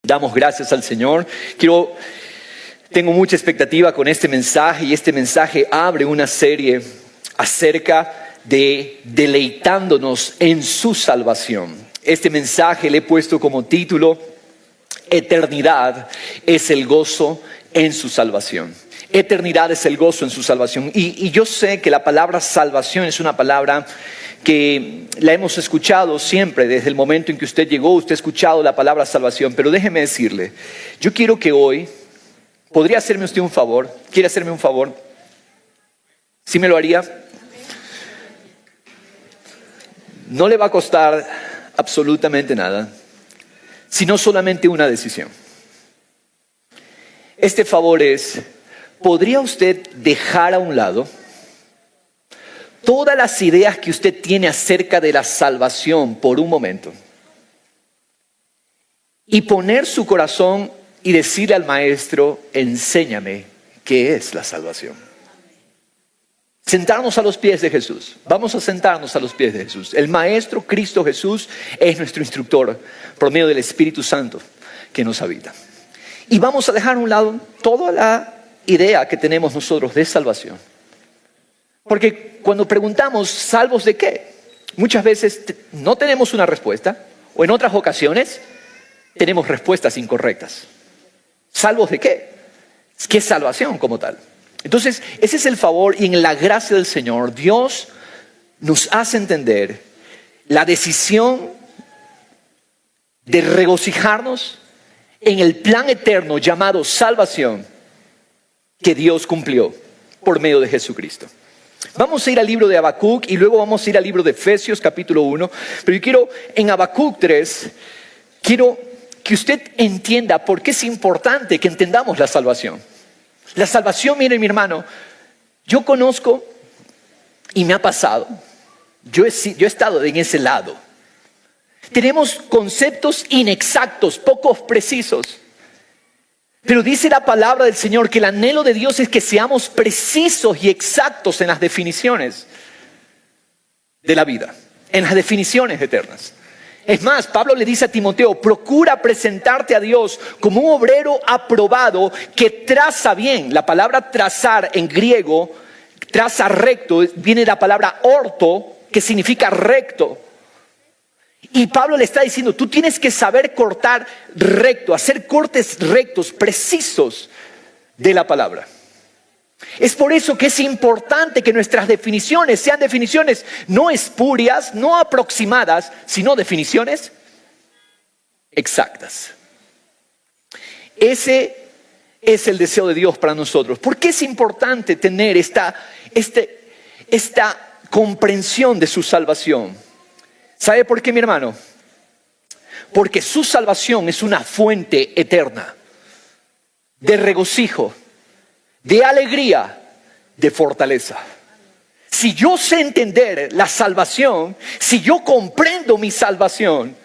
Damos gracias al Señor. Tengo mucha expectativa con este mensaje, y este mensaje abre una serie acerca de deleitándonos en su salvación. Este mensaje le he puesto como título: Eternidad es el gozo en su salvación. Eternidad es el gozo en su salvación. Y yo sé que la palabra salvación es una palabra que la hemos escuchado siempre. Desde el momento en que usted llegó, usted ha escuchado la palabra salvación. Pero déjeme decirle, yo quiero que hoy, ¿podría hacerme usted un favor? ¿Quiere hacerme un favor? ¿Sí me lo haría? No le va a costar absolutamente nada, sino solamente una decisión. Este favor es: ¿podría usted dejar a un lado todas las ideas que usted tiene acerca de la salvación por un momento y poner su corazón y decirle al Maestro: enséñame qué es la salvación? Sentarnos a los pies de Jesús. Vamos a sentarnos a los pies de Jesús. El Maestro Cristo Jesús es nuestro instructor por medio del Espíritu Santo que nos habita. Y vamos a dejar a un lado toda la idea que tenemos nosotros de salvación. Porque cuando preguntamos ¿salvos de qué?, muchas veces no tenemos una respuesta, o en otras ocasiones tenemos respuestas incorrectas. ¿Salvos de qué? ¿Qué es salvación como tal? Entonces, ese es el favor, y en la gracia del Señor, Dios nos hace entender la decisión de regocijarnos en el plan eterno llamado salvación que Dios cumplió por medio de Jesucristo. Vamos a ir al libro de Habacuc y luego vamos a ir al libro de Efesios capítulo 1. Pero yo quiero, en Habacuc 3, quiero que usted entienda por qué es importante que entendamos la salvación. La salvación, mire mi hermano, yo conozco y me ha pasado. Yo he estado en ese lado. Tenemos conceptos inexactos, pocos precisos. Pero dice la palabra del Señor que el anhelo de Dios es que seamos precisos y exactos en las definiciones de la vida, en las definiciones eternas. Es más, Pablo le dice a Timoteo: procura presentarte a Dios como un obrero aprobado que traza bien. La palabra trazar en griego, traza recto, viene de la palabra orto, que significa recto. Y Pablo le está diciendo: tú tienes que saber cortar recto, hacer cortes rectos, precisos de la palabra. Es por eso que es importante que nuestras definiciones sean definiciones no espurias, no aproximadas, sino definiciones exactas. Ese es el deseo de Dios para nosotros. ¿Por qué es importante tener esta comprensión de su salvación? ¿Sabe por qué, mi hermano? Porque su salvación es una fuente eterna de regocijo, de alegría, de fortaleza. Si yo sé entender la salvación, si yo comprendo mi salvación,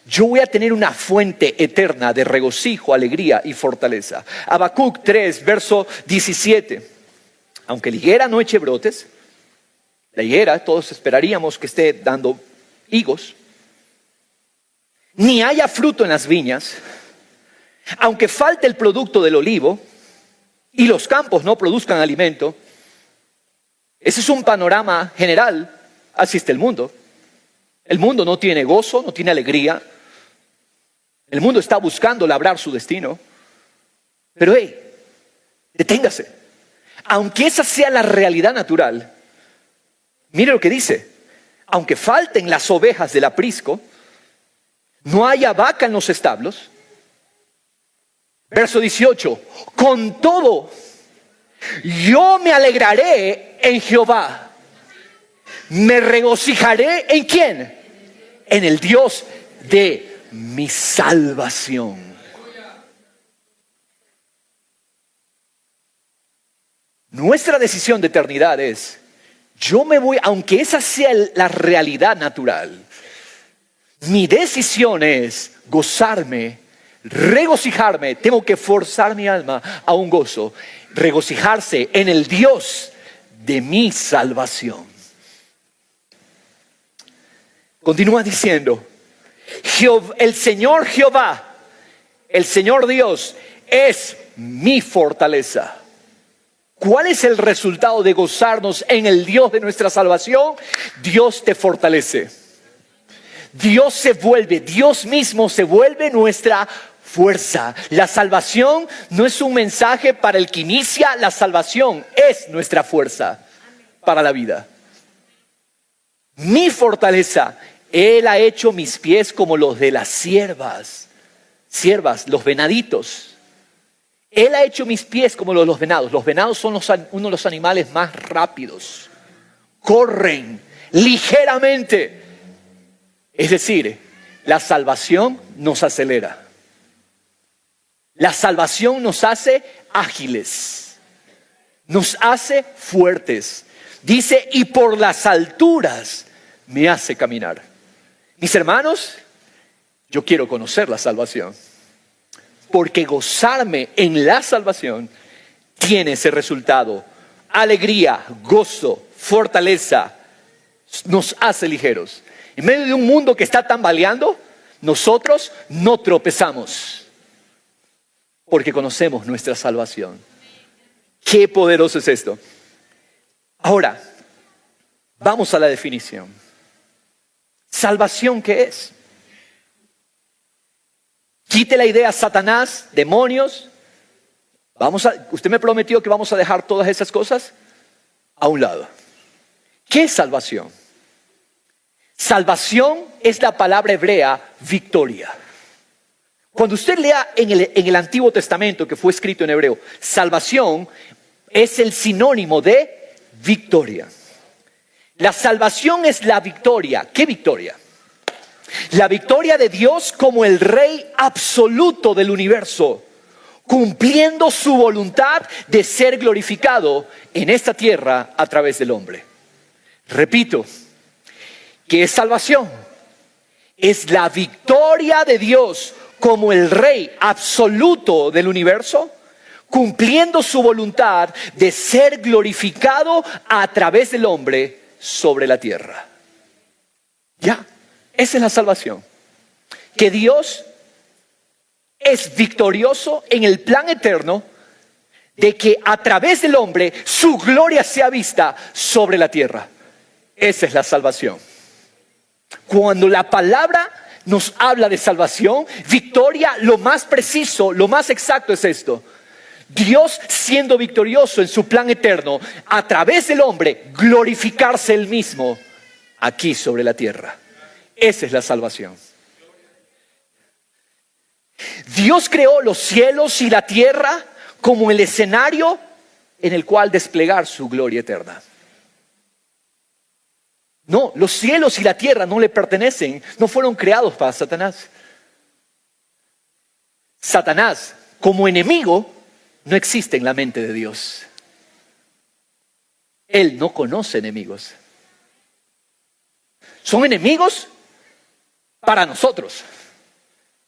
yo voy a tener una fuente eterna de regocijo, alegría y fortaleza. Habacuc 3, verso 17. Aunque la higuera no eche brotes, la higuera todos esperaríamos que esté dando higos, ni haya fruto en las viñas, aunque falte el producto del olivo y los campos no produzcan alimento. Ese es un panorama general. Así está el mundo. El mundo no tiene gozo, no tiene alegría. El mundo está buscando labrar su destino. Pero deténgase. Aunque esa sea la realidad natural, mire lo que dice: aunque falten las ovejas del aprisco, no haya vaca en los establos. Verso 18: con todo, yo me alegraré en Jehová. Me regocijaré ¿en quién? En el Dios de mi salvación. Nuestra decisión de eternidad es: yo me voy, aunque esa sea la realidad natural, mi decisión es gozarme, regocijarme. Tengo que forzar mi alma a un gozo, regocijarse en el Dios de mi salvación. Continúa diciendo: el Señor Jehová El Señor Dios es mi fortaleza. ¿Cuál es el resultado de gozarnos en el Dios de nuestra salvación? Dios te fortalece. Dios mismo se vuelve nuestra fuerza. La salvación no es un mensaje para el que inicia, la salvación es nuestra fuerza para la vida. Mi fortaleza, Él ha hecho mis pies como los de las ciervas, los venaditos. Él ha hecho mis pies como los de los venados. Los venados son uno de los animales más rápidos. Corren ligeramente. Es decir, la salvación nos acelera. La salvación nos hace ágiles. Nos hace fuertes. Dice, y por las alturas me hace caminar. Mis hermanos, yo quiero conocer la salvación. Porque gozarme en la salvación tiene ese resultado. Alegría, gozo, fortaleza, nos hace ligeros. En medio de un mundo que está tambaleando, nosotros no tropezamos. Porque conocemos nuestra salvación. Qué poderoso es esto. Ahora, vamos a la definición. ¿Salvación qué es? Quite la idea Satanás, demonios. Usted me prometió que vamos a dejar todas esas cosas a un lado. ¿Qué es salvación? Salvación es la palabra hebrea victoria. Cuando usted lea en el Antiguo Testamento, que fue escrito en hebreo, salvación es el sinónimo de victoria. La salvación es la victoria. ¿Qué victoria? La victoria de Dios como el Rey absoluto del universo, cumpliendo su voluntad de ser glorificado en esta tierra a través del hombre. Repito, ¿qué es salvación? Es la victoria de Dios como el Rey absoluto del universo, cumpliendo su voluntad de ser glorificado a través del hombre sobre la tierra. Ya. Esa es la salvación. Que Dios es victorioso en el plan eterno de que a través del hombre su gloria sea vista sobre la tierra. Esa es la salvación. Cuando la palabra nos habla de salvación, victoria, lo más preciso, lo más exacto es esto. Dios siendo victorioso en su plan eterno, a través del hombre, glorificarse él mismo aquí sobre la tierra. Esa es la salvación. Dios creó los cielos y la tierra como el escenario en el cual desplegar su gloria eterna. No, los cielos y la tierra no le pertenecen, no fueron creados para Satanás. Satanás, como enemigo, no existe en la mente de Dios. Él no conoce enemigos. Son enemigos para nosotros.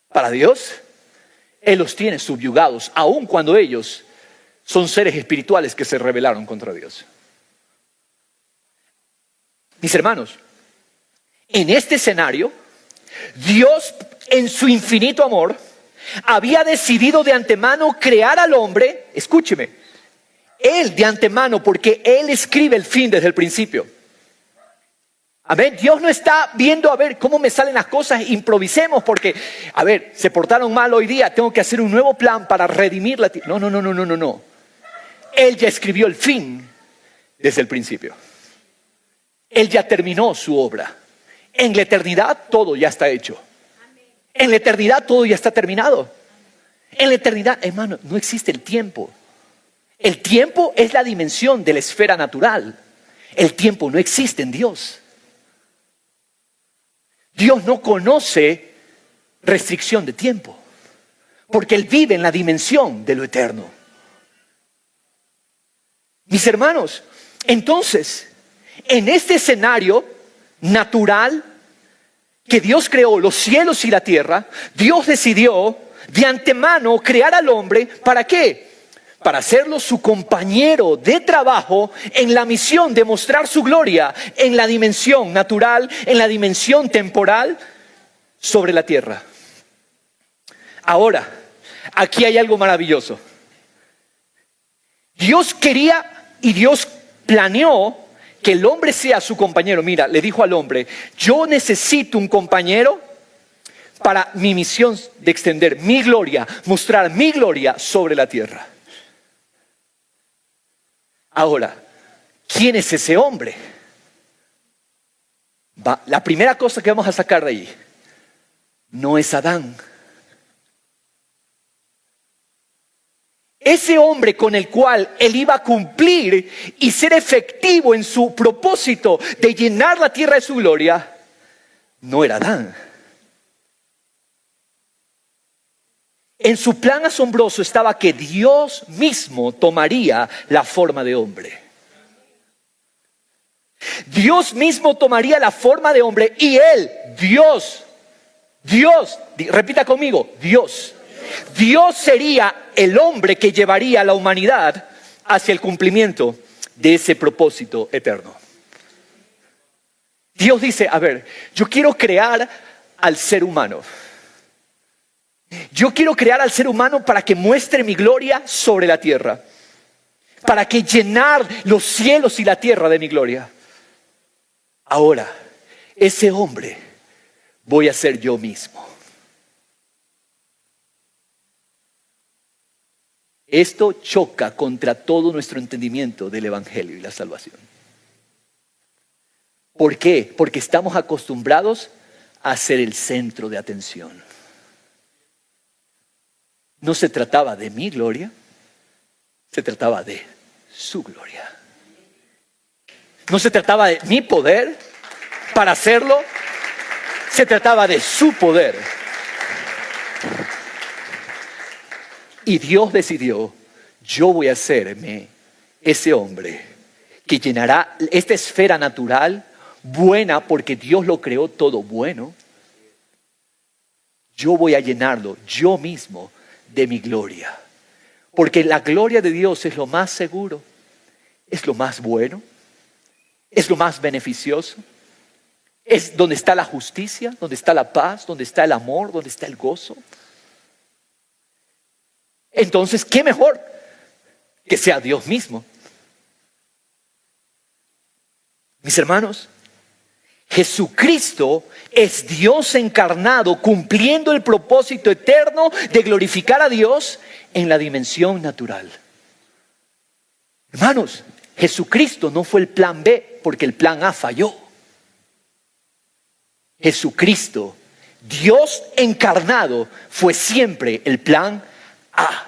Para Dios, Él los tiene subyugados, aun cuando ellos son seres espirituales que se rebelaron contra Dios. Mis hermanos, en este escenario, Dios en su infinito amor había decidido de antemano crear al hombre. Escúcheme, Él de antemano, porque Él escribe el fin desde el principio. Amén. Dios no está viendo a ver cómo me salen las cosas, improvisemos porque, a ver, se portaron mal hoy día, tengo que hacer un nuevo plan para redimir la tierra. No. Él ya escribió el fin desde el principio. Él ya terminó su obra. En la eternidad todo ya está hecho. En la eternidad todo ya está terminado. En la eternidad, hermano, no existe el tiempo. El tiempo es la dimensión de la esfera natural. El tiempo no existe en Dios. Dios no conoce restricción de tiempo, porque Él vive en la dimensión de lo eterno. Mis hermanos, entonces, en este escenario natural que Dios creó los cielos y la tierra, Dios decidió de antemano crear al hombre, ¿para qué? Para hacerlo su compañero de trabajo en la misión de mostrar su gloria en la dimensión natural, en la dimensión temporal sobre la tierra. Ahora, Aquí hay algo maravilloso. Dios quería y Dios planeó que el hombre sea su compañero. Mira, le dijo al hombre, yo necesito un compañero para mi misión de extender mi gloria, mostrar mi gloria sobre la tierra. Ahora, ¿quién es ese hombre? La primera cosa que vamos a sacar de ahí, no es Adán. Ese hombre con el cual él iba a cumplir y ser efectivo en su propósito de llenar la tierra de su gloria, no era Adán. En su plan asombroso estaba que Dios mismo tomaría la forma de hombre. Dios mismo tomaría la forma de hombre y él, Dios, repita conmigo, Dios sería el hombre que llevaría a la humanidad hacia el cumplimiento de ese propósito eterno. Dios dice, a ver, yo quiero crear al ser humano. Yo quiero crear al ser humano para que muestre mi gloria sobre la tierra. Para que llenar los cielos y la tierra de mi gloria. Ahora, ese hombre voy a ser yo mismo. Esto choca contra todo nuestro entendimiento del Evangelio y la salvación. ¿Por qué? Porque estamos acostumbrados a ser el centro de atención. No se trataba de mi gloria, se trataba de su gloria. No se trataba de mi poder para hacerlo, se trataba de su poder. Y Dios decidió, yo voy a hacerme ese hombre que llenará esta esfera natural, buena porque Dios lo creó todo bueno. Yo voy a llenarlo yo mismo de mi gloria. Porque la gloria de Dios es lo más seguro, es lo más bueno, es lo más beneficioso. Es donde está la justicia, donde está la paz, donde está el amor, donde está el gozo. Entonces, ¿qué mejor que sea Dios mismo? Mis hermanos, Jesucristo es Dios encarnado, cumpliendo el propósito eterno de glorificar a Dios en la dimensión natural. Hermanos, Jesucristo no fue el plan B porque el plan A falló. Jesucristo, Dios encarnado, fue siempre el plan A.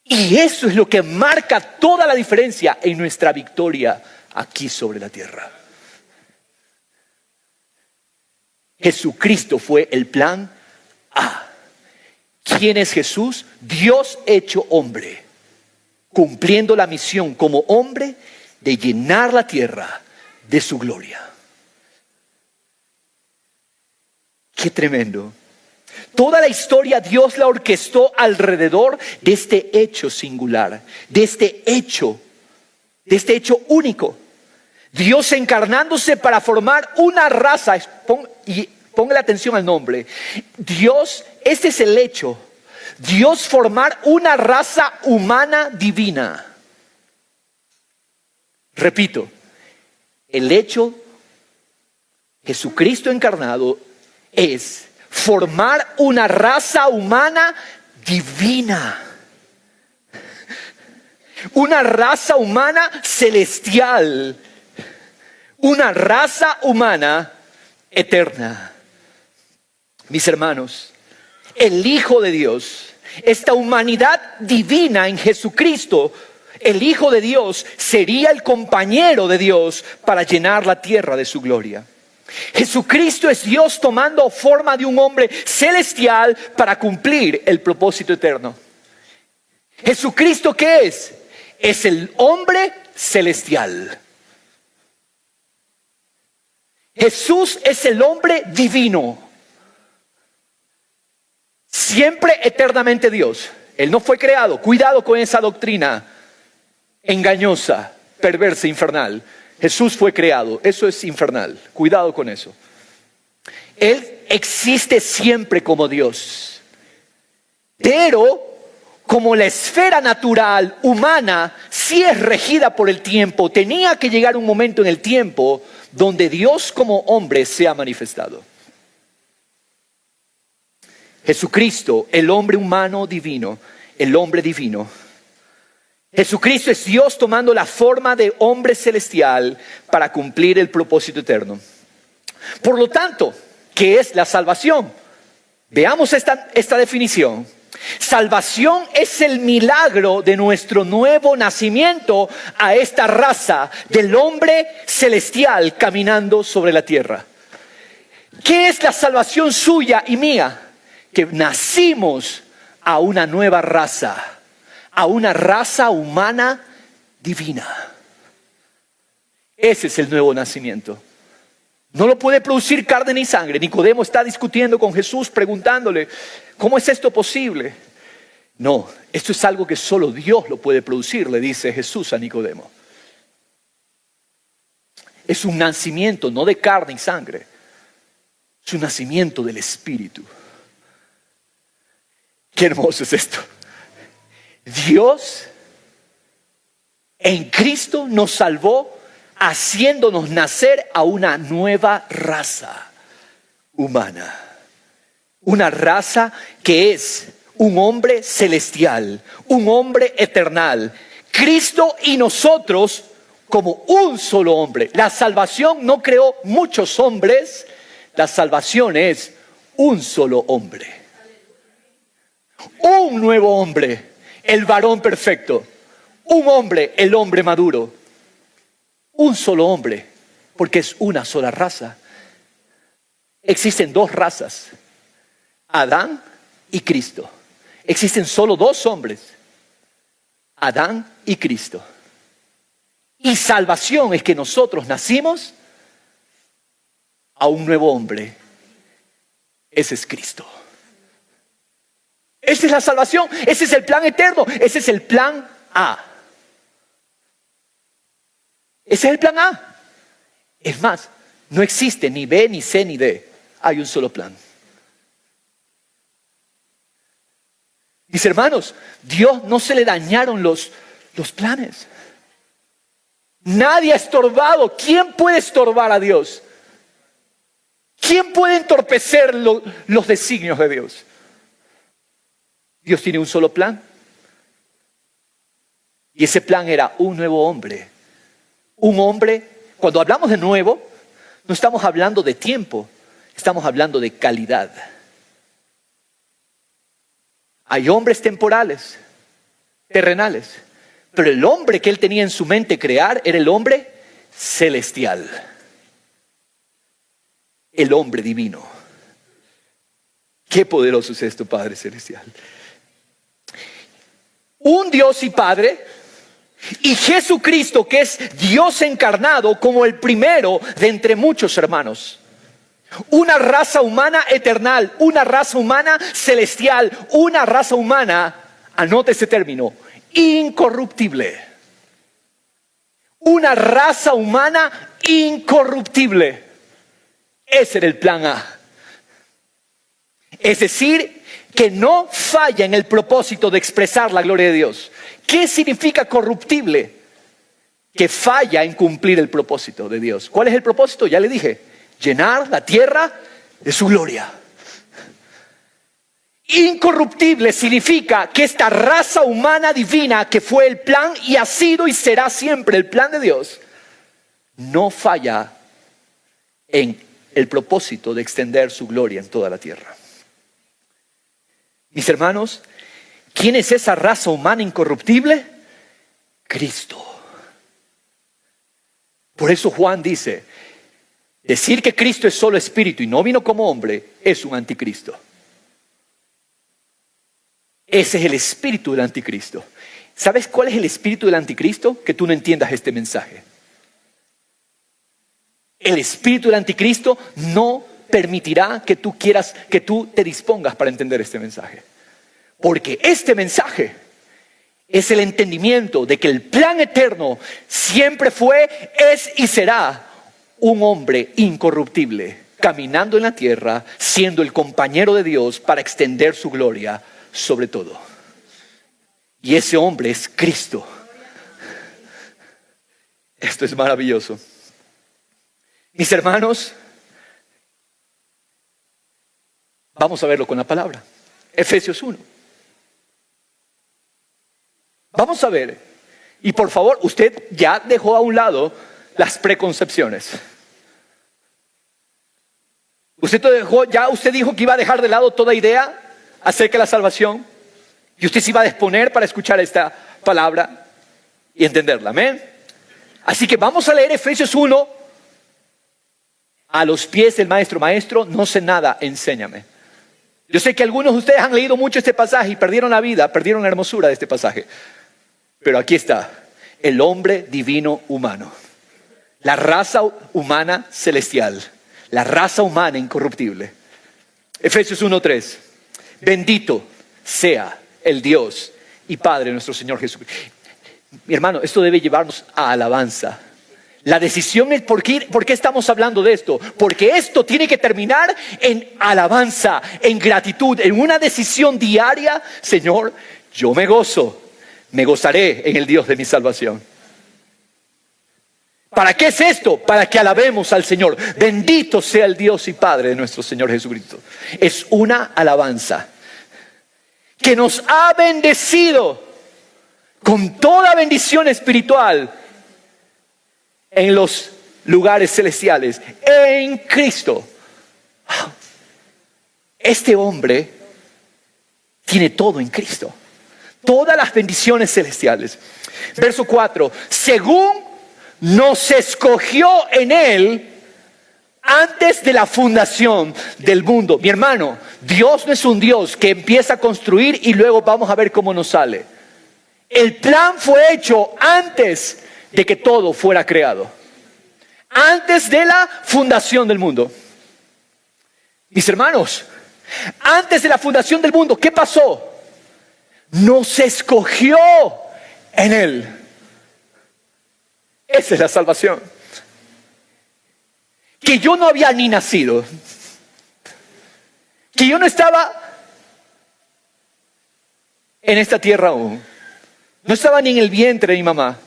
Y eso es lo que marca toda la diferencia en nuestra victoria aquí sobre la tierra. Jesucristo fue el plan A. ¿Quién es Jesús? Dios hecho hombre, cumpliendo la misión como hombre de llenar la tierra de su gloria. ¡Qué tremendo! Toda la historia Dios la orquestó alrededor de este hecho singular, de este hecho único. Dios encarnándose para formar una raza. Y ponle atención al nombre. Dios, este es el hecho. Dios formar una raza humana divina. Repito, el hecho, Jesucristo encarnado, es formar una raza humana divina. Una raza humana celestial. Una raza humana eterna. Mis hermanos, el Hijo de Dios, esta humanidad divina en Jesucristo, el Hijo de Dios sería el compañero de Dios para llenar la tierra de su gloria. Jesucristo es Dios tomando forma de un hombre celestial para cumplir el propósito eterno. ¿Jesucristo qué es? Es el hombre celestial. Jesús es el hombre divino. Siempre eternamente Dios. Él no fue creado. Cuidado con esa doctrina engañosa, perversa, infernal. Jesús fue creado, eso es infernal, cuidado con eso. Él existe siempre como Dios. Pero como la esfera natural humana sí es regida por el tiempo, tenía que llegar un momento en el tiempo donde Dios como hombre sea manifestado. Jesucristo, el hombre humano divino, el hombre divino. Jesucristo es Dios tomando la forma de hombre celestial para cumplir el propósito eterno. Por lo tanto, ¿qué es la salvación? Veamos esta definición. Salvación es el milagro de nuestro nuevo nacimiento a esta raza del hombre celestial caminando sobre la tierra. ¿Qué es la salvación suya y mía? Que nacimos a una nueva raza, a una raza humana divina. Ese es el nuevo nacimiento. No lo puede producir carne ni sangre. Nicodemo está discutiendo con Jesús, preguntándole, ¿cómo es esto posible? No, esto es algo que solo Dios lo puede producir, le dice Jesús a Nicodemo. Es un nacimiento no de carne y sangre, es un nacimiento del Espíritu. Qué hermoso es esto. Dios en Cristo nos salvó haciéndonos nacer a una nueva raza humana. Una raza que es un hombre celestial, un hombre eternal. Cristo y nosotros como un solo hombre. La salvación no creó muchos hombres, la salvación es un solo hombre. Un nuevo hombre, el varón perfecto. Un hombre, el hombre maduro. Un solo hombre, porque es una sola raza. Existen dos razas, Adán y Cristo. Existen solo dos hombres, Adán y Cristo. Y salvación es que nosotros nacimos a un nuevo hombre. Ese es Cristo. Esa es la salvación, ese es el plan eterno, ese es el plan A. Ese es el plan A. Es más, no existe ni B, ni C, ni D. Hay un solo plan. Mis hermanos, Dios no se le dañaron los planes. Nadie ha estorbado. ¿Quién puede estorbar a Dios? ¿Quién puede entorpecer los designios de Dios? Dios tiene un solo plan. Y ese plan era un nuevo hombre. Un hombre, cuando hablamos de nuevo, no estamos hablando de tiempo, estamos hablando de calidad. Hay hombres temporales, terrenales, pero el hombre que él tenía en su mente crear era el hombre celestial. El hombre divino. Qué poderoso es esto, Padre Celestial. Un Dios y Padre, y Jesucristo, que es Dios encarnado como el primero de entre muchos hermanos. Una raza humana eternal, una raza humana celestial, una raza humana, anote ese término, incorruptible. Una raza humana incorruptible. Ese era el plan A. Es decir, que no falla en el propósito de expresar la gloria de Dios. ¿Qué significa corruptible? Que falla en cumplir el propósito de Dios. ¿Cuál es el propósito? Ya le dije, llenar la tierra de su gloria. Incorruptible significa que esta raza humana divina, que fue el plan y ha sido y será siempre el plan de Dios, no falla en el propósito de extender su gloria en toda la tierra. Mis hermanos, ¿quién es esa raza humana incorruptible? Cristo. Por eso Juan dice, decir que Cristo es solo espíritu y no vino como hombre es un anticristo. Ese es el espíritu del anticristo. ¿Sabes cuál es el espíritu del anticristo? Que tú no entiendas este mensaje. El espíritu del anticristo no permitirá que tú te dispongas para entender este mensaje. Porque este mensaje es el entendimiento de que el plan eterno siempre fue, es y será un hombre incorruptible, caminando en la tierra, siendo el compañero de Dios para extender su gloria sobre todo. Y ese hombre es Cristo. Esto es maravilloso. Mis hermanos, vamos a verlo con la palabra. Efesios 1. Vamos a ver. Y por favor, usted ya dejó a un lado las preconcepciones. Usted dijo que iba a dejar de lado toda idea acerca de la salvación. Y usted se iba a disponer para escuchar esta palabra y entenderla. Amén. Así que vamos a leer Efesios 1 a los pies del maestro. Maestro, no sé nada, enséñame. Yo sé que algunos de ustedes han leído mucho este pasaje y perdieron la vida, perdieron la hermosura de este pasaje. Pero aquí está, el hombre divino humano, la raza humana celestial, la raza humana incorruptible. Efesios 1:3. Bendito sea el Dios y Padre de nuestro Señor Jesucristo. Mi hermano, esto debe llevarnos a alabanza. La decisión es ¿por qué estamos hablando de esto? Porque esto tiene que terminar en alabanza, en gratitud, en una decisión diaria. Señor, yo me gozaré en el Dios de mi salvación. ¿Para qué es esto? Para que alabemos al Señor. Bendito sea el Dios y Padre de nuestro Señor Jesucristo. Es una alabanza que nos ha bendecido con toda bendición espiritual en los lugares celestiales, en Cristo. Este hombre tiene todo en Cristo. Todas las bendiciones celestiales. Verso 4. Según nos escogió en Él antes de la fundación del mundo. Mi hermano, Dios no es un Dios que empieza a construir y luego vamos a ver cómo nos sale. El plan fue hecho antes de que todo fuera creado. Antes de la fundación del mundo. Mis hermanos, antes de la fundación del mundo, ¿qué pasó? Nos escogió en Él. Esa es la salvación. Que yo no había ni nacido. Que yo no estaba en esta tierra aún. No estaba ni en el vientre de mi mamá.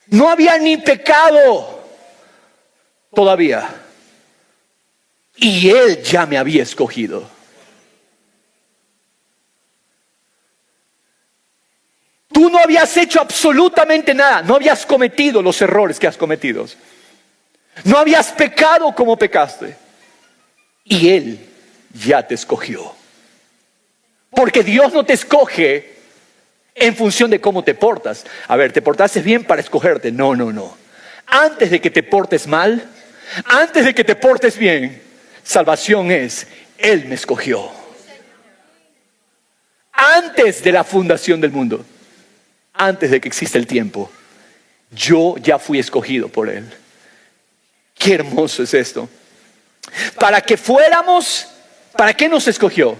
No había ni pecado todavía. Y Él ya me había escogido. Tú no habías hecho absolutamente nada. No habías cometido los errores que has cometido. No habías pecado como pecaste. Y Él ya te escogió. Porque Dios no te escoge en función de cómo te portas. A ver, ¿te portaste bien para escogerte? No. Antes de que te portes mal, antes de que te portes bien, salvación es, Él me escogió. Antes de la fundación del mundo, antes de que exista el tiempo, yo ya fui escogido por Él. Qué hermoso es esto. ¿Para qué nos escogió?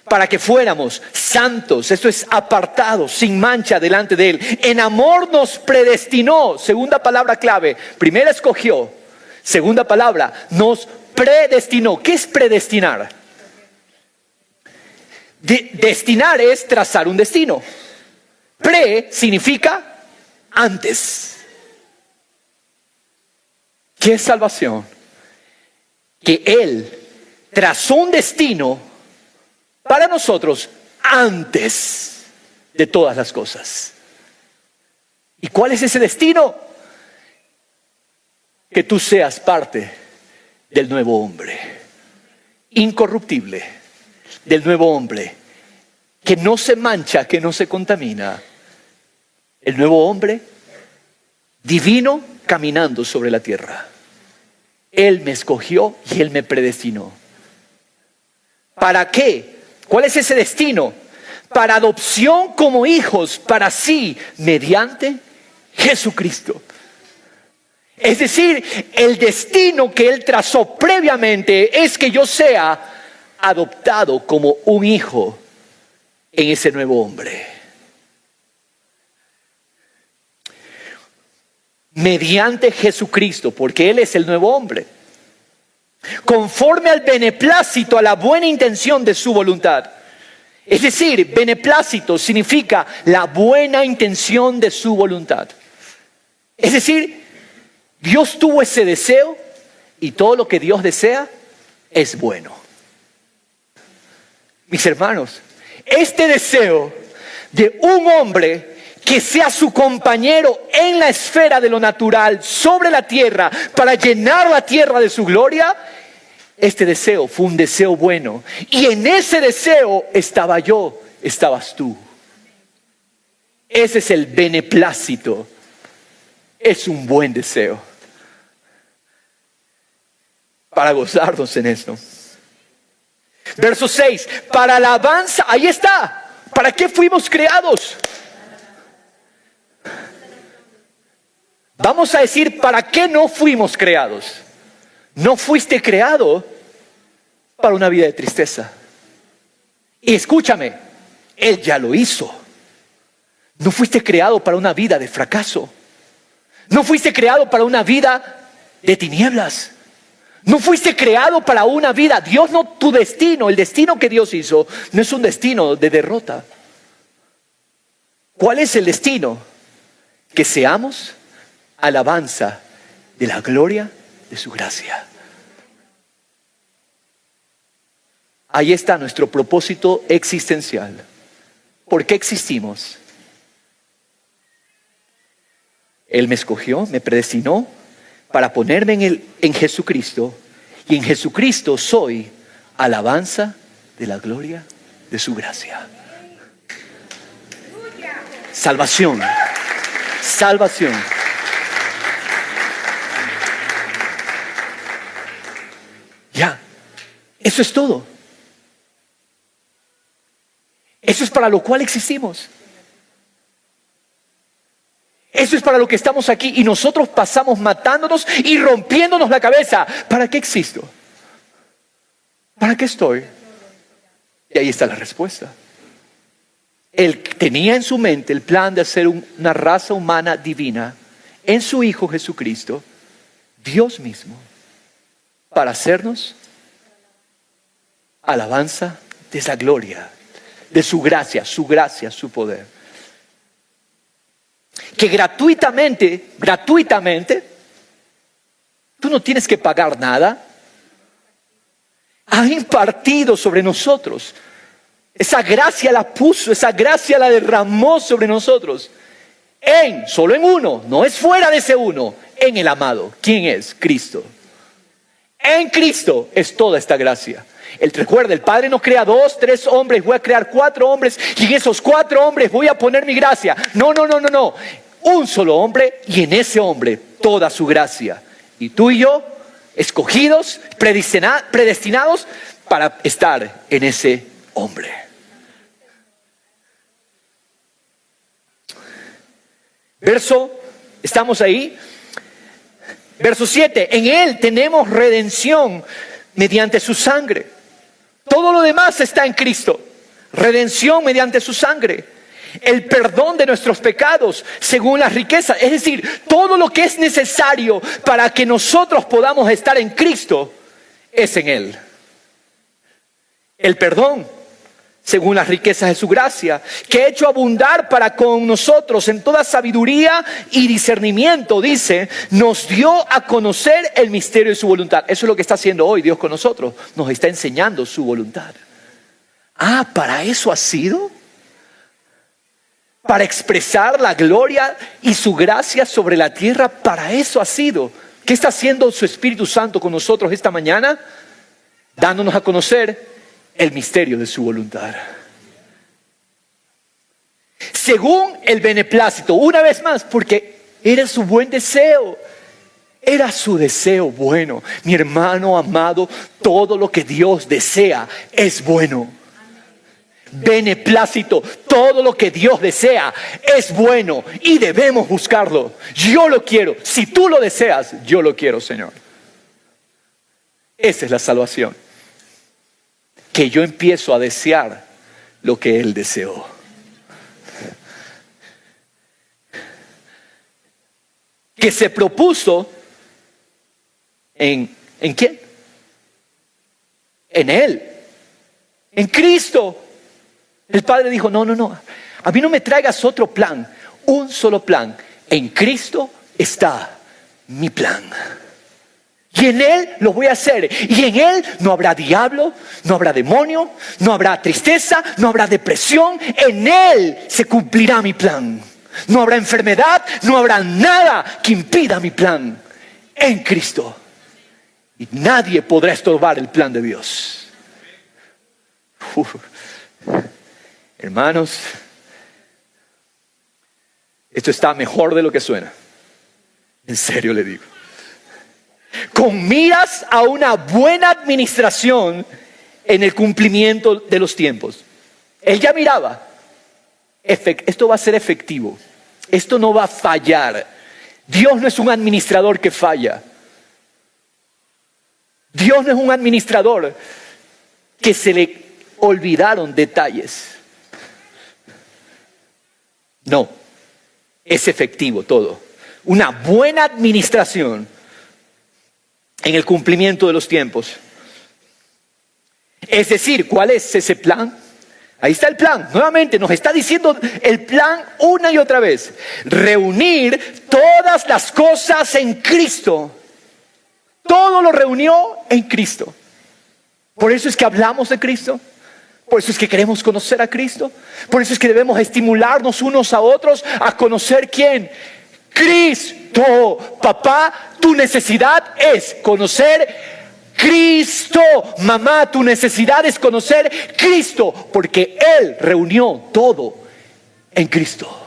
Para que fuéramos santos, esto es apartados, sin mancha delante de Él. En amor nos predestinó, segunda palabra clave. Primera escogió, segunda palabra, nos predestinó. ¿Qué es predestinar? Destinar es trazar un destino. Pre significa antes. ¿Qué es salvación? Que Él trazó un destino para nosotros antes de todas las cosas. ¿Y cuál es ese destino? Que tú seas parte del nuevo hombre, incorruptible, del nuevo hombre, que no se mancha, que no se contamina. El nuevo hombre divino caminando sobre la tierra. Él me escogió y Él me predestinó. ¿Para qué? ¿Cuál es ese destino? Para adopción como hijos para sí, mediante Jesucristo. Es decir, el destino que Él trazó previamente es que yo sea adoptado como un hijo en ese nuevo hombre. Mediante Jesucristo, porque Él es el nuevo hombre. Conforme al beneplácito, a la buena intención de su voluntad. Es decir, beneplácito significa la buena intención de su voluntad. Es decir, Dios tuvo ese deseo y todo lo que Dios desea es bueno. Mis hermanos, este deseo de un hombre que sea su compañero en la esfera de lo natural, sobre la tierra, para llenar la tierra de su gloria, este deseo fue un deseo bueno. Y en ese deseo estaba yo, estabas tú. Ese es el beneplácito. Es un buen deseo. Para gozarnos en esto. Verso 6. Para alabanza, ahí está. ¿Para qué fuimos creados? Vamos a decir, ¿para qué no fuimos creados? No fuiste creado para una vida de tristeza. Y escúchame, Él ya lo hizo. No fuiste creado para una vida de fracaso. No fuiste creado para una vida de tinieblas. No fuiste creado para una vida. Dios no, tu destino, el destino que Dios hizo, no es un destino de derrota. ¿Cuál es el destino? Que seamos alabanza de la gloria de su gracia. Ahí está nuestro propósito existencial. ¿Por qué existimos? Él me escogió, me predestinó para ponerme en Jesucristo, y en Jesucristo soy alabanza de la gloria de su gracia. Salvación. Salvación. Ya, eso es todo. Eso es para lo cual existimos. Eso es para lo que estamos aquí, y nosotros pasamos matándonos y rompiéndonos la cabeza. ¿Para qué existo? ¿Para qué estoy? Y ahí está la respuesta. Él tenía en su mente el plan de hacer una raza humana divina en su Hijo Jesucristo, Dios mismo, para hacernos alabanza de esa gloria, de su gracia, su poder. Que gratuitamente, tú no tienes que pagar nada, ha impartido sobre nosotros. Esa gracia la puso, esa gracia la derramó sobre nosotros. Solo en uno, no es fuera de ese uno, en el amado. ¿Quién es? Cristo. En Cristo es toda esta gracia. Recuerda, el Padre no crea 2, 3 hombres, voy a crear 4 hombres y en esos 4 hombres voy a poner mi gracia. No. Un solo hombre y en ese hombre toda su gracia. Y tú y yo, escogidos, predestinados para estar en ese hombre. Estamos ahí. Verso 7. En Él tenemos redención mediante su sangre. Todo lo demás está en Cristo. Redención mediante su sangre. El perdón de nuestros pecados según las riquezas. Es decir, todo lo que es necesario para que nosotros podamos estar en Cristo es en Él. El perdón según las riquezas de su gracia, que ha hecho abundar para con nosotros en toda sabiduría y discernimiento, dice, nos dio a conocer el misterio de su voluntad. Eso es lo que está haciendo hoy Dios con nosotros. Nos está enseñando su voluntad. ¿Para eso ha sido? Para expresar la gloria y su gracia sobre la tierra, para eso ha sido. ¿Qué está haciendo su Espíritu Santo con nosotros esta mañana? Dándonos a conocer el misterio de su voluntad. Según el beneplácito, una vez más, porque era su buen deseo. Era su deseo bueno. Mi hermano amado, todo lo que Dios desea es bueno. Beneplácito, todo lo que Dios desea es bueno y debemos buscarlo. Yo lo quiero. Si tú lo deseas, yo lo quiero, Señor. Esa es la salvación. Que yo empiezo a desear lo que Él deseó. Que se propuso ¿en quién? En Él, en Cristo. El Padre dijo, no, a mí no me traigas otro plan, un solo plan. En Cristo está mi plan. Y en Él lo voy a hacer. Y en Él no habrá diablo, no habrá demonio, no habrá tristeza, no habrá depresión. En Él se cumplirá mi plan. No habrá enfermedad, no habrá nada que impida mi plan. En Cristo. Y nadie podrá estorbar el plan de Dios. Hermanos, esto está mejor de lo que suena. En serio le digo. Con miras a una buena administración en el cumplimiento de los tiempos. Él ya miraba. Esto va a ser efectivo. Esto no va a fallar. Dios no es un administrador que falla. Dios no es un administrador que se le olvidaron detalles. No, es efectivo todo. Una buena administración en el cumplimiento de los tiempos. Es decir, ¿cuál es ese plan? Ahí está el plan. Nuevamente nos está diciendo el plan una y otra vez. Reunir todas las cosas en Cristo. Todo lo reunió en Cristo. Por eso es que hablamos de Cristo. Por eso es que queremos conocer a Cristo. Por eso es que debemos estimularnos unos a otros a conocer ¿quién? Cristo. Papá, tu necesidad es conocer Cristo. Mamá, tu necesidad es conocer Cristo. Porque Él reunió todo en Cristo.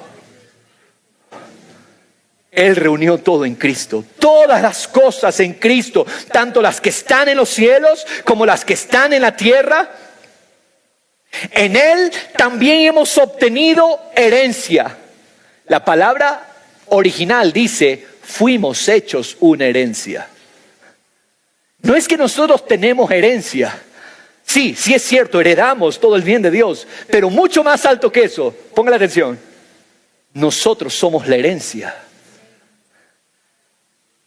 Él reunió todo en Cristo. Todas las cosas en Cristo. Tanto las que están en los cielos como las que están en la tierra. En Él también hemos obtenido herencia. La palabra original dice, fuimos hechos una herencia. No es que nosotros tenemos herencia. Sí es cierto, heredamos todo el bien de Dios. Pero mucho más alto que eso, ponga la atención. Nosotros somos la herencia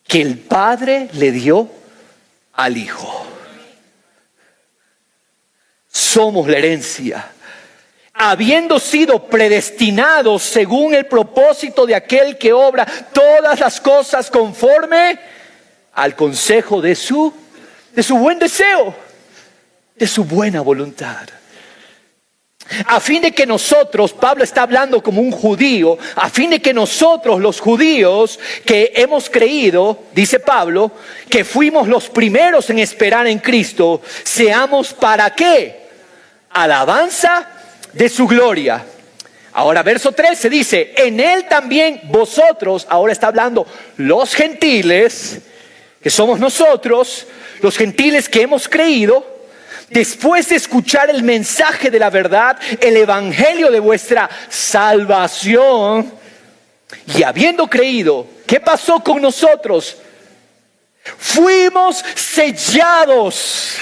que el Padre le dio al Hijo. Somos la herencia. Habiendo sido predestinados según el propósito de aquel que obra todas las cosas conforme al consejo de su buen deseo, de su buena voluntad. A fin de que nosotros, Pablo está hablando como un judío, a fin de que nosotros los judíos que hemos creído, dice Pablo, que fuimos los primeros en esperar en Cristo, seamos ¿para qué? Alabanza de su gloria. Ahora verso 13 dice, en Él también vosotros, ahora está hablando los gentiles, que somos nosotros, los gentiles que hemos creído, después de escuchar el mensaje de la verdad, el evangelio de vuestra salvación, y habiendo creído, ¿qué pasó con nosotros? Fuimos sellados.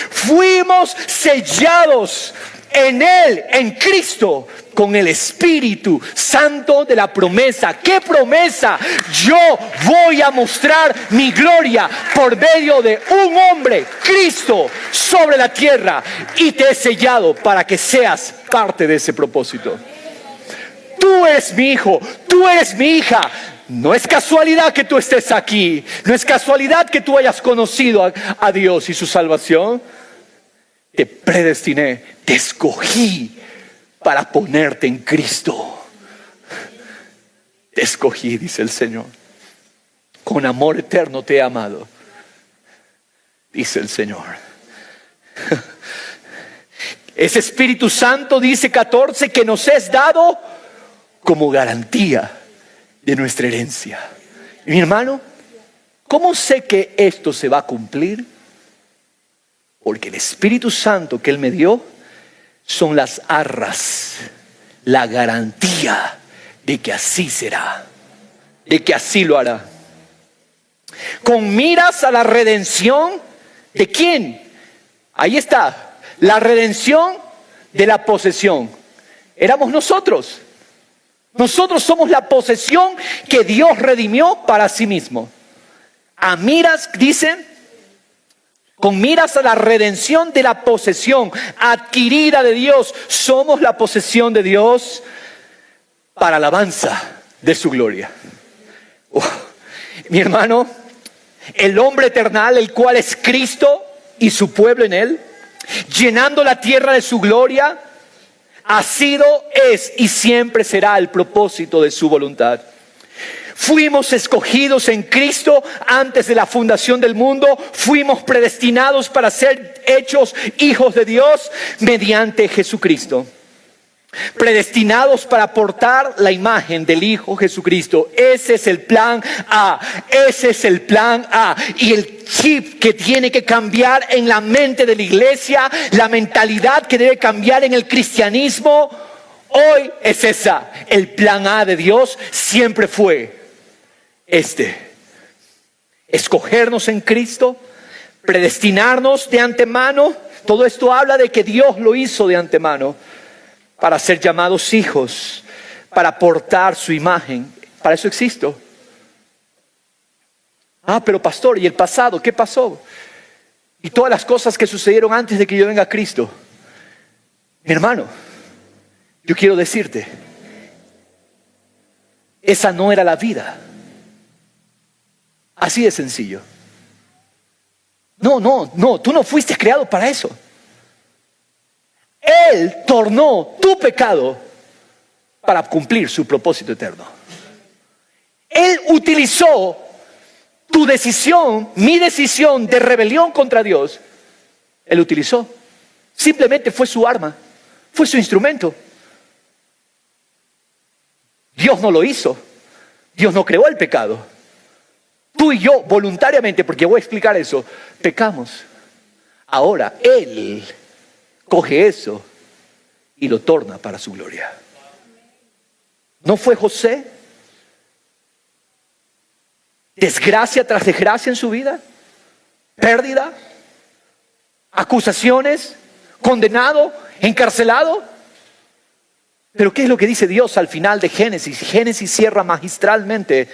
Fuimos sellados en Él, en Cristo, con el Espíritu Santo de la promesa. ¿Qué promesa? Yo voy a mostrar mi gloria por medio de un hombre, Cristo, sobre la tierra, y te he sellado para que seas parte de ese propósito. Tú eres mi hijo, tú eres mi hija. No es casualidad que tú estés aquí. No es casualidad que tú hayas conocido a Dios y su salvación. Te predestiné, te escogí para ponerte en Cristo. Te escogí, dice el Señor. Con amor eterno te he amado, dice el Señor. Ese Espíritu Santo, dice 14, que nos es dado como garantía de nuestra herencia. Y mi hermano, ¿cómo sé que esto se va a cumplir? Porque el Espíritu Santo que Él me dio son las arras, la garantía de que así será, de que así lo hará. Con miras a la redención, ¿de quién? Ahí está, la redención de la posesión. Éramos nosotros. Nosotros somos la posesión que Dios redimió para sí mismo. A miras, dice, con miras a la redención de la posesión adquirida de Dios. Somos la posesión de Dios para alabanza de su gloria. Mi hermano, el hombre eternal, el cual es Cristo y su pueblo en él, llenando la tierra de su gloria, ha sido, es y siempre será el propósito de su voluntad. Fuimos escogidos en Cristo antes de la fundación del mundo. Fuimos predestinados para ser hechos hijos de Dios mediante Jesucristo. Predestinados para portar la imagen del Hijo Jesucristo. Ese es el plan A. Ese es el plan A. Y el chip que tiene que cambiar en la mente de la iglesia, la mentalidad que debe cambiar en el cristianismo, hoy es esa. El plan A de Dios siempre fue escogernos en Cristo, predestinarnos de antemano. Todo esto habla de que Dios lo hizo de antemano para ser llamados hijos, para portar su imagen. Para eso existo. Pero pastor, ¿y el pasado? ¿Qué pasó? Y todas las cosas que sucedieron antes de que yo venga a Cristo. Mi hermano, yo quiero decirte, esa no era la vida. Así de sencillo. No, tú no fuiste creado para eso. Él tornó tu pecado para cumplir su propósito eterno. Él utilizó tu decisión, mi decisión de rebelión contra Dios. Él utilizó. Simplemente fue su arma, fue su instrumento. Dios no lo hizo. Dios no creó el pecado. Tú y yo voluntariamente, porque voy a explicar eso, pecamos. Ahora Él coge eso y lo torna para su gloria. ¿No fue José? Desgracia tras desgracia en su vida, pérdida, acusaciones, condenado, encarcelado. Pero ¿qué es lo que dice Dios al final de Génesis? Génesis cierra magistralmente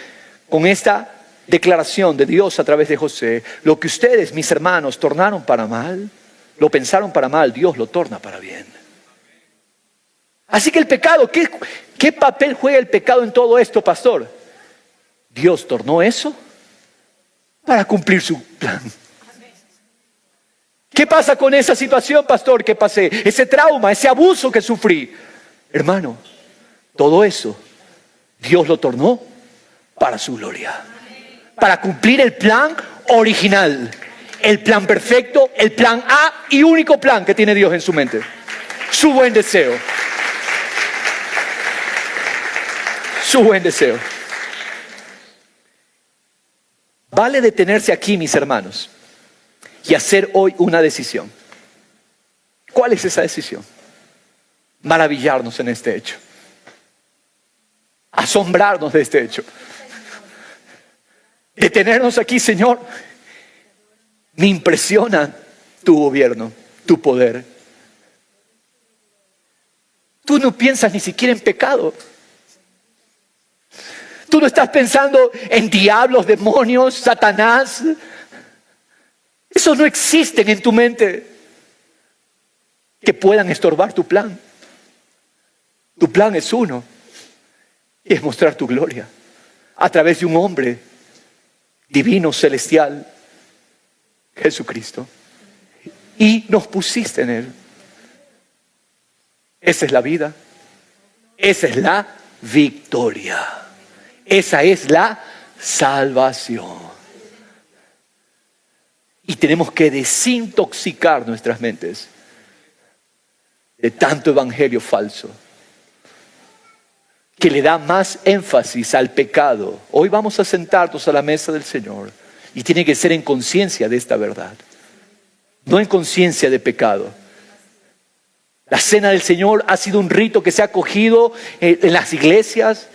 con esta declaración de Dios a través de José. Lo que ustedes, mis hermanos, tornaron para mal, lo pensaron para mal, Dios lo torna para bien. Así que el pecado, ¿qué papel juega el pecado en todo esto, pastor? Dios tornó eso para cumplir su plan. ¿Qué pasa con esa situación, pastor, que pasé? Ese trauma, ese abuso que sufrí. Hermano, todo eso Dios lo tornó para su gloria. Para cumplir el plan original, el plan perfecto, el plan A y único plan que tiene Dios en su mente. Su buen deseo. Su buen deseo. Vale detenerse aquí, mis hermanos, y hacer hoy una decisión. ¿Cuál es esa decisión? Maravillarnos en este hecho. Asombrarnos de este hecho. Detenernos aquí, Señor. Me impresiona tu gobierno, tu poder. Tú no piensas ni siquiera en pecado. Tú no estás pensando en diablos, demonios, Satanás. Esos no existen en tu mente que puedan estorbar tu plan. Tu plan es uno, y es mostrar tu gloria a través de un hombre divino, celestial, Jesucristo. Y nos pusiste en Él. Esa es la vida. Esa es la victoria. Esa es la salvación. Y tenemos que desintoxicar nuestras mentes de tanto evangelio falso que le da más énfasis al pecado. Hoy vamos a sentarnos a la mesa del Señor y tiene que ser en conciencia de esta verdad, no en conciencia de pecado. La cena del Señor ha sido un rito que se ha cogido en las iglesias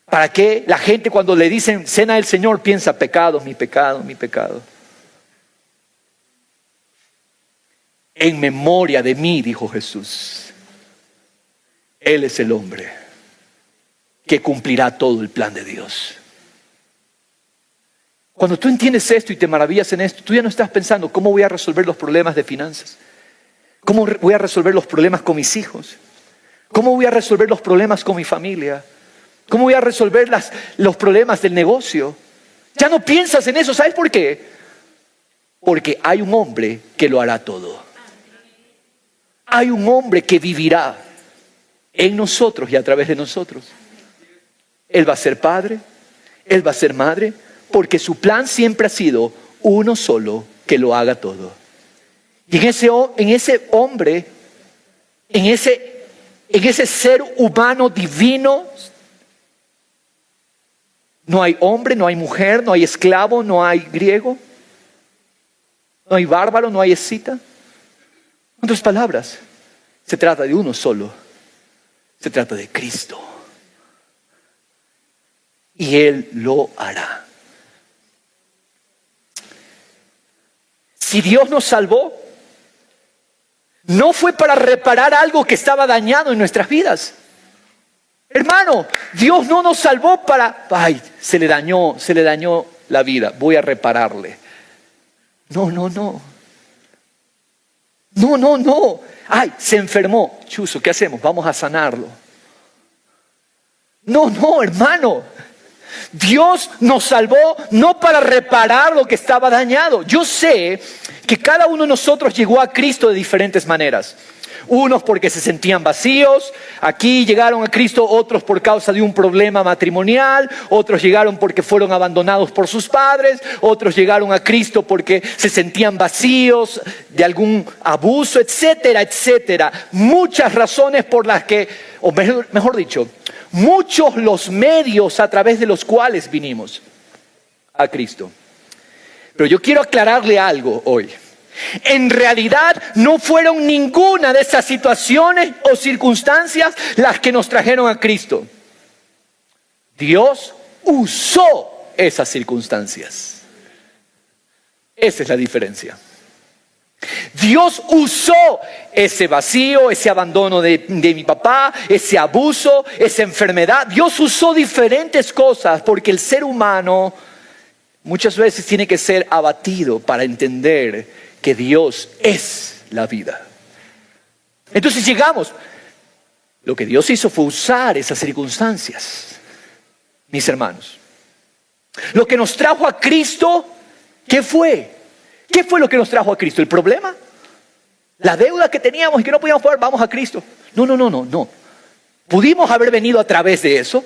para que la gente, cuando le dicen cena del Señor, piensa pecado, mi pecado, mi pecado. En memoria de mí, dijo Jesús. Él es el hombre que cumplirá todo el plan de Dios. Cuando tú entiendes esto y te maravillas en esto, tú ya no estás pensando cómo voy a resolver los problemas de finanzas, cómo voy a resolver los problemas con mis hijos, cómo voy a resolver los problemas con mi familia, cómo voy a resolver los problemas del negocio. Ya no piensas en eso. ¿Sabes por qué? Porque hay un hombre que lo hará todo. Hay un hombre que vivirá en nosotros y a través de nosotros. Él va a ser padre, Él va a ser madre, porque su plan siempre ha sido uno solo que lo haga todo. Y en ese hombre, en ese ser humano divino, no hay hombre, no hay mujer, no hay esclavo, no hay griego, no hay bárbaro, no hay escita. En otras palabras, se trata de uno solo. Se trata de Cristo. Y Él lo hará. Si Dios nos salvó, no fue para reparar algo que estaba dañado en nuestras vidas. Hermano, Dios no nos salvó para, se le dañó la vida, voy a repararle. No. Se enfermó. Chuzo, ¿qué hacemos? Vamos a sanarlo. No, hermano. Dios nos salvó no para reparar lo que estaba dañado. Yo sé que cada uno de nosotros llegó a Cristo de diferentes maneras. Unos porque se sentían vacíos, aquí llegaron a Cristo, otros por causa de un problema matrimonial, otros llegaron porque fueron abandonados por sus padres, otros llegaron a Cristo porque se sentían vacíos de algún abuso, etcétera, etcétera. Muchas razones por las que, o mejor dicho, muchos los medios a través de los cuales vinimos a Cristo. Pero yo quiero aclararle algo hoy. En realidad no fueron ninguna de esas situaciones o circunstancias las que nos trajeron a Cristo. Dios usó esas circunstancias. Esa es la diferencia. Dios usó ese vacío, ese abandono de mi papá, ese abuso, esa enfermedad. Dios usó diferentes cosas porque el ser humano muchas veces tiene que ser abatido para entender que Dios es la vida. Entonces llegamos. Lo que Dios hizo fue usar esas circunstancias, mis hermanos. Lo que nos trajo a Cristo, ¿qué fue? ¿Qué fue lo que nos trajo a Cristo? ¿El problema? ¿La deuda que teníamos y que no podíamos pagar? Vamos a Cristo. No. Pudimos haber venido a través de eso,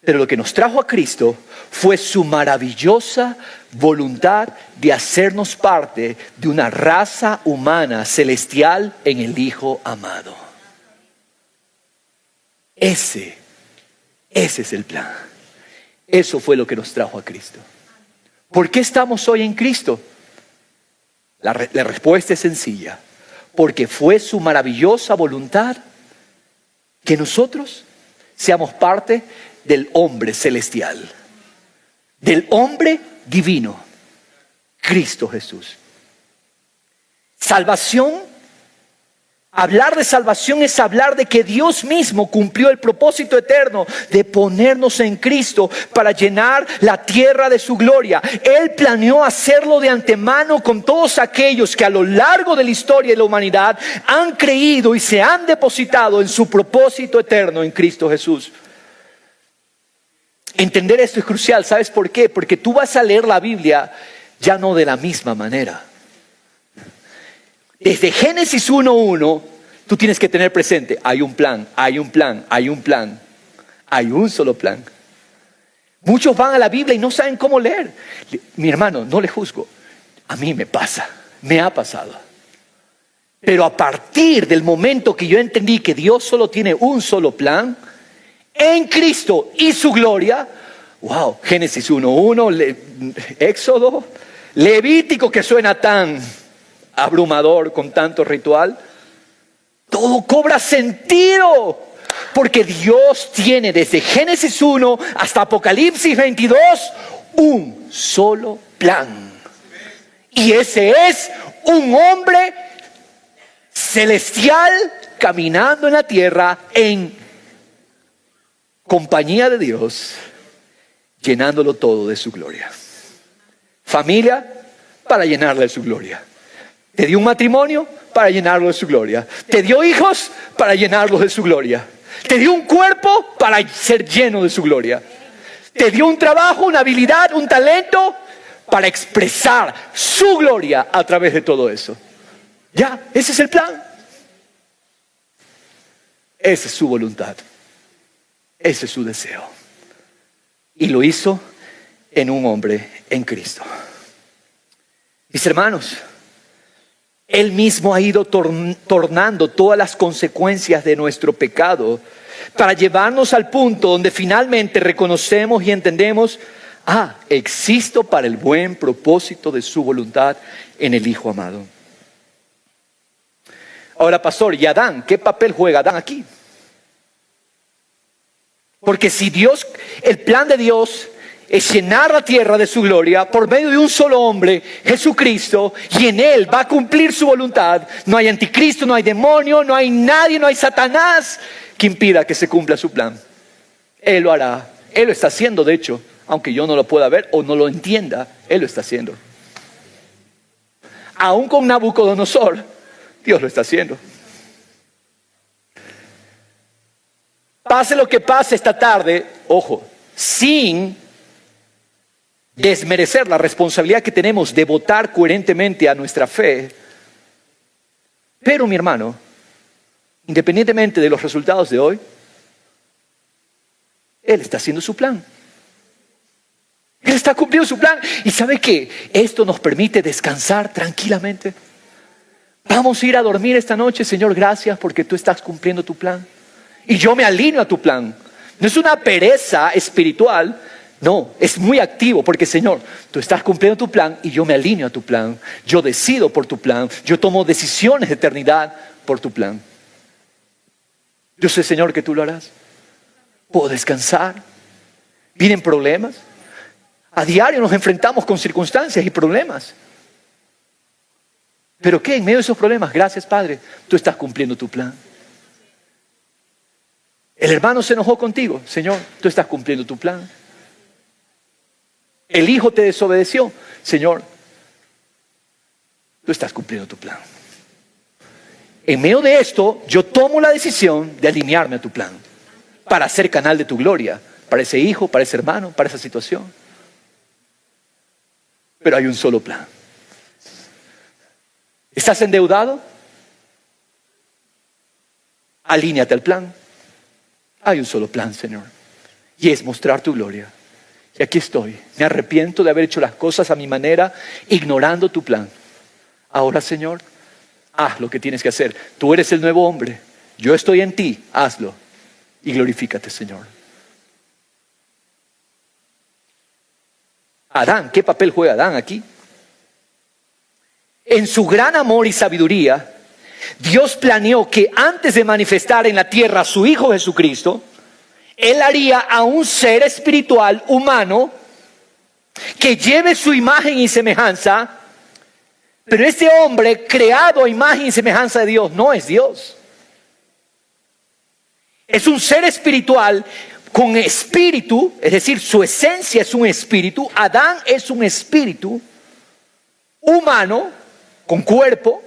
pero lo que nos trajo a Cristo fue su maravillosa voluntad de hacernos parte de una raza humana celestial en el Hijo amado. Ese es el plan. Eso fue lo que nos trajo a Cristo. ¿Por qué estamos hoy en Cristo? La respuesta es sencilla. Porque fue su maravillosa voluntad que nosotros seamos parte del hombre celestial, del hombre divino, Cristo Jesús. Salvación. Hablar de salvación es hablar de que Dios mismo cumplió el propósito eterno de ponernos en Cristo para llenar la tierra de su gloria. Él planeó hacerlo de antemano con todos aquellos que a lo largo de la historia de la humanidad han creído y se han depositado en su propósito eterno en Cristo Jesús. Entender esto es crucial. ¿Sabes por qué? Porque tú vas a leer la Biblia ya no de la misma manera. Desde Génesis 1:1, tú tienes que tener presente, hay un plan. Hay un solo plan. Muchos van a la Biblia y no saben cómo leer. Mi hermano, no le juzgo. A mí me pasa, me ha pasado. Pero a partir del momento que yo entendí que Dios solo tiene un solo plan, en Cristo y su gloria, wow, Génesis 1:1, Éxodo, Levítico, que suena tan abrumador con tanto ritual, todo cobra sentido, porque Dios tiene desde Génesis 1 hasta Apocalipsis 22 un solo plan, y ese es un hombre celestial caminando en la tierra en compañía de Dios, llenándolo todo de su gloria. familia para llenarla de su gloria. Te dio un matrimonio para llenarlo de su gloria. Te dio hijos para llenarlos de su gloria. Te dio un cuerpo para ser lleno de su gloria. Te dio un trabajo, una habilidad, un talento para expresar su gloria a través de todo eso. Ya, ese es el plan. Esa es su voluntad. Ese es su deseo. Y lo hizo en un hombre, en Cristo. Mis hermanos, Él mismo ha ido tornando todas las consecuencias de nuestro pecado para llevarnos al punto donde finalmente reconocemos y entendemos: existo para el buen propósito de su voluntad en el Hijo amado. Ahora, pastor, ¿y Adán? ¿Qué papel juega Adán aquí? Porque si el plan de Dios es llenar la tierra de su gloria por medio de un solo hombre, Jesucristo, y en Él va a cumplir su voluntad, no hay anticristo, no hay demonio, no hay nadie, no hay Satanás que impida que se cumpla su plan. Él lo hará. Él lo está haciendo, de hecho, aunque yo no lo pueda ver o no lo entienda, Él lo está haciendo. Aún con Nabucodonosor, Dios lo está haciendo. Pase lo que pase esta tarde, ojo, sin desmerecer la responsabilidad que tenemos de votar coherentemente a nuestra fe. Pero, mi hermano, independientemente de los resultados de hoy, Él está haciendo su plan. Él está cumpliendo su plan. ¿Y sabe qué? Esto nos permite descansar tranquilamente. Vamos a ir a dormir esta noche. Señor, gracias porque tú estás cumpliendo tu plan. Y yo me alineo a tu plan. No es una pereza espiritual. No, es muy activo porque, Señor, tú estás cumpliendo tu plan y yo me alineo a tu plan. Yo decido por tu plan. Yo tomo decisiones de eternidad por tu plan. Yo sé, Señor, que tú lo harás. Puedo descansar. Vienen problemas. A diario nos enfrentamos con circunstancias y problemas. ¿Pero qué? En medio de esos problemas, gracias, Padre, tú estás cumpliendo tu plan. El hermano se enojó contigo. Señor, tú estás cumpliendo tu plan. El hijo te desobedeció. Señor, tú estás cumpliendo tu plan. En medio de esto, yo tomo la decisión de alinearme a tu plan para ser canal de tu gloria, para ese hijo, para ese hermano, para esa situación. Pero hay un solo plan. ¿Estás endeudado? Alíneate al plan. Hay un solo plan, Señor, y es mostrar tu gloria. Y aquí estoy. Me arrepiento de haber hecho las cosas a mi manera, ignorando tu plan. Ahora, Señor, haz lo que tienes que hacer. Tú eres el nuevo hombre. Yo estoy en ti. Hazlo. Y glorifícate, Señor. Adán, ¿qué papel juega Adán aquí? En su gran amor y sabiduría, Dios planeó que antes de manifestar en la tierra a su Hijo Jesucristo, Él haría a un ser espiritual humano que lleve su imagen y semejanza. Pero este hombre creado a imagen y semejanza de Dios no es Dios. Es un ser espiritual con espíritu, es decir, su esencia es un espíritu. Adán es un espíritu humano con cuerpo.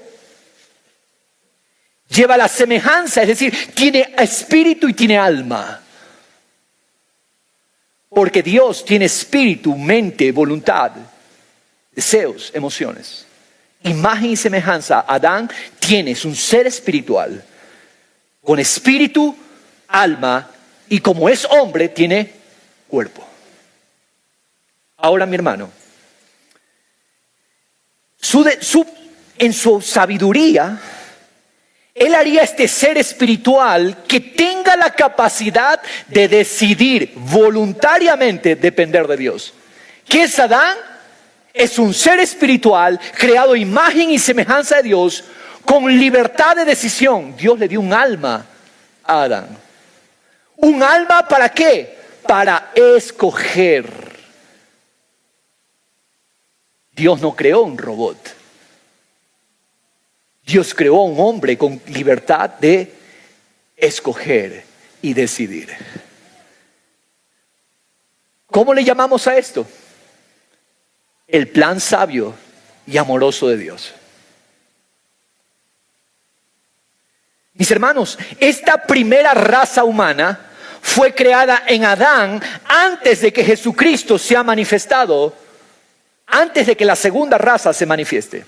Lleva la semejanza, es decir, tiene espíritu y tiene alma. Porque Dios tiene espíritu, mente, voluntad, deseos, emociones. Imagen y semejanza. Adán tienes un ser espiritual con espíritu, alma, y como es hombre tiene cuerpo. Ahora, mi hermano, en su sabiduría, Él haría este ser espiritual que tenga la capacidad de decidir voluntariamente depender de Dios. ¿Qué es Adán? Es un ser espiritual creado a imagen y semejanza de Dios con libertad de decisión. Dios le dio un alma a Adán. ¿Un alma para qué? Para escoger. Dios no creó un robot. Dios creó a un hombre con libertad de escoger y decidir. ¿Cómo le llamamos a esto? el plan sabio y amoroso de Dios. Mis hermanos, esta primera raza humana fue creada en Adán antes de que Jesucristo sea manifestado, antes de que la segunda raza se manifieste.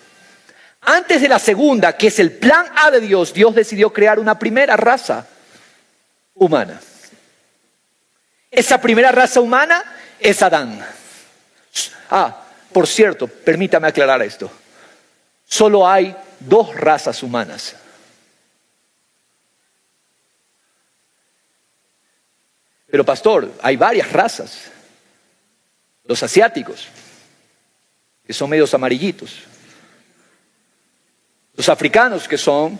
Antes de la segunda, que es el plan A de Dios, Dios decidió crear una primera raza humana. Esa primera raza humana es Adán. Por cierto, permítame aclarar esto. Solo hay 2 razas humanas. Pero pastor, hay varias razas. Los asiáticos, que son medios amarillitos. Los africanos, que son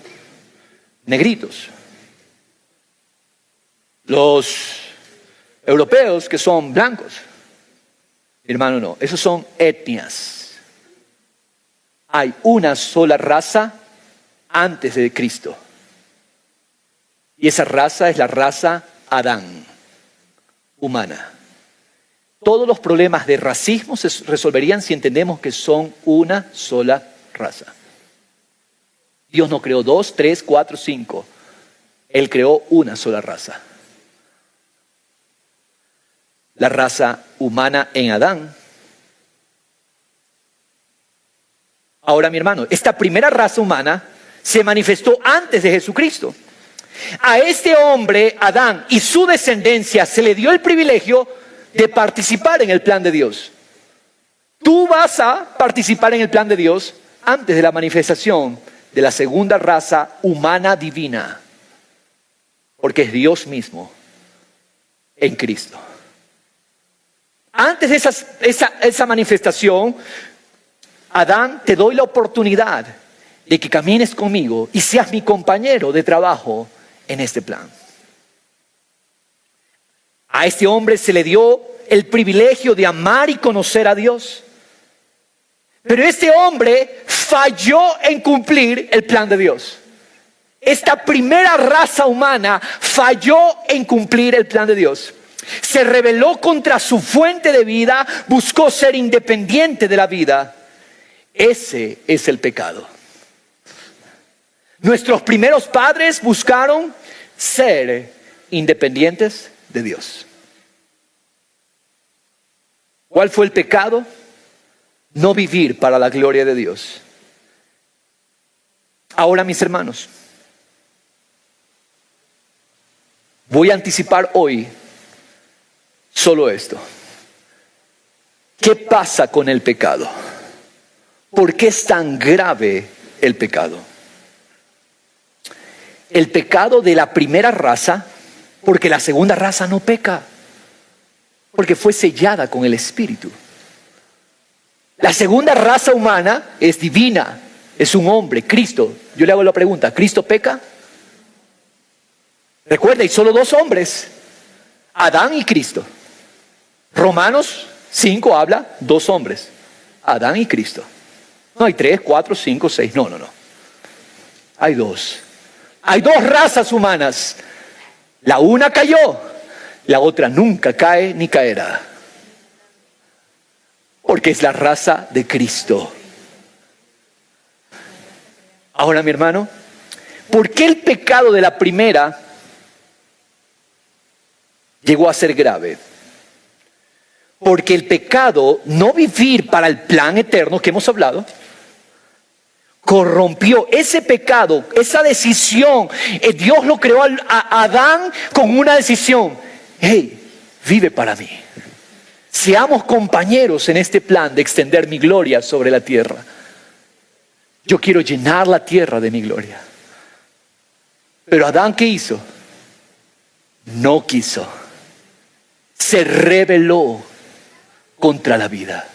negritos. Los europeos, que son blancos. Hermano, no, esos son etnias. Hay una sola raza antes de Cristo. Y esa raza es la raza Adán, humana. Todos los problemas de racismo se resolverían si entendemos que son una sola raza. Dios no creó 2, 3, 4, 5. Él creó una sola raza. La raza humana en Adán. Ahora, mi hermano, esta primera raza humana se manifestó antes de Jesucristo. A este hombre, Adán, y su descendencia se le dio el privilegio de participar en el plan de Dios. Tú vas a participar en el plan de Dios antes de la manifestación de la segunda raza humana divina, porque es Dios mismo en Cristo. Antes de esa manifestación, Adán, te doy la oportunidad de que camines conmigo y seas mi compañero de trabajo en este plan. A este hombre se le dio el privilegio de amar y conocer a Dios. Pero este hombre falló en cumplir el plan de Dios. Esta primera raza humana falló en cumplir el plan de Dios. Se rebeló contra su fuente de vida, buscó ser independiente de la vida. Ese es el pecado. Nuestros primeros padres buscaron ser independientes de Dios. ¿Cuál fue el pecado? No vivir para la gloria de Dios. Ahora, mis hermanos, voy a anticipar hoy solo esto. ¿Qué pasa con el pecado? ¿Por qué es tan grave el pecado? El pecado de la primera raza, porque la segunda raza no peca, porque fue sellada con el Espíritu. La segunda raza humana es divina, es un hombre, Cristo. Yo le hago la pregunta, ¿Cristo peca? Recuerda, hay solo 2 hombres, Adán y Cristo. Romanos 5 habla 2 hombres, Adán y Cristo. No hay 3, 4, 5, 6, no. Hay 2. Hay 2 razas humanas. La una cayó, la otra nunca cae ni caerá. Porque es la raza de Cristo. Ahora, mi hermano, ¿por qué el pecado de la primera llegó a ser grave? Porque el pecado, no vivir para el plan eterno que hemos hablado, corrompió ese pecado, esa decisión. Dios lo creó a Adán con una decisión. Hey, vive para mí. Seamos compañeros en este plan de extender mi gloria sobre la tierra. Yo quiero llenar la tierra de mi gloria. Pero Adán, ¿qué hizo? No quiso. Se rebeló contra la vida.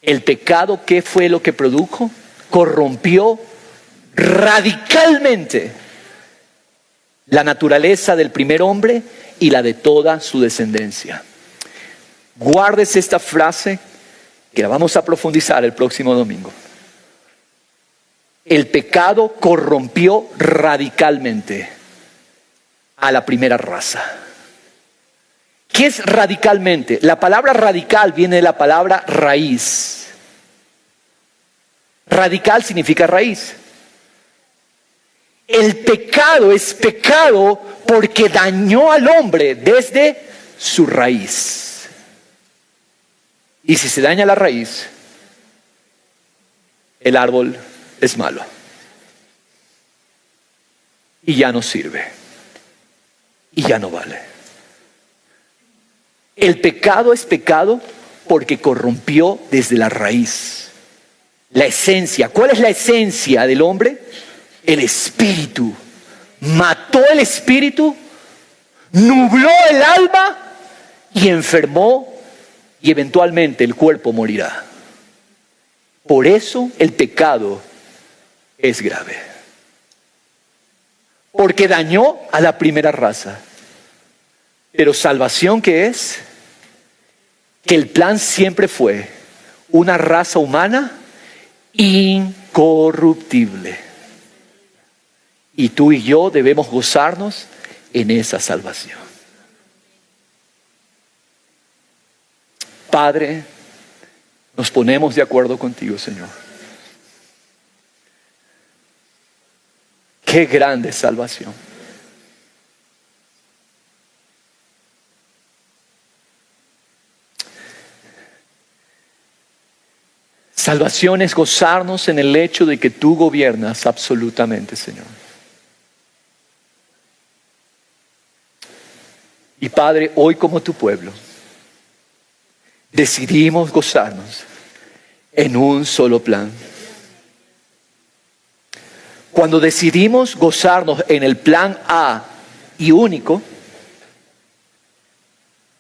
El pecado, ¿qué fue lo que produjo? Corrompió radicalmente la naturaleza del primer hombre y la de toda su descendencia. Guárdese esta frase que la vamos a profundizar el próximo domingo. El pecado corrompió radicalmente a la primera raza. ¿Qué es radicalmente? La palabra radical viene de la palabra raíz. Radical significa raíz. El pecado es pecado porque dañó al hombre desde su raíz. Y si se daña la raíz, el árbol es malo. Y ya no sirve. Y ya no vale. El pecado es pecado porque corrompió desde la raíz. La esencia. ¿Cuál es la esencia del hombre? El espíritu. Mató el espíritu, nubló el alma y enfermó, y eventualmente el cuerpo morirá. Por eso el pecado es grave. Porque dañó a la primera raza. Pero salvación, ¿qué es? Que el plan siempre fue una raza humana incorruptible. Y tú y yo debemos gozarnos en esa salvación. Padre, nos ponemos de acuerdo contigo, Señor. Qué grande salvación. Salvación es gozarnos en el hecho de que tú gobiernas absolutamente, Señor. Y Padre, hoy como tu pueblo, decidimos gozarnos en un solo plan. Cuando decidimos gozarnos en el plan A y único,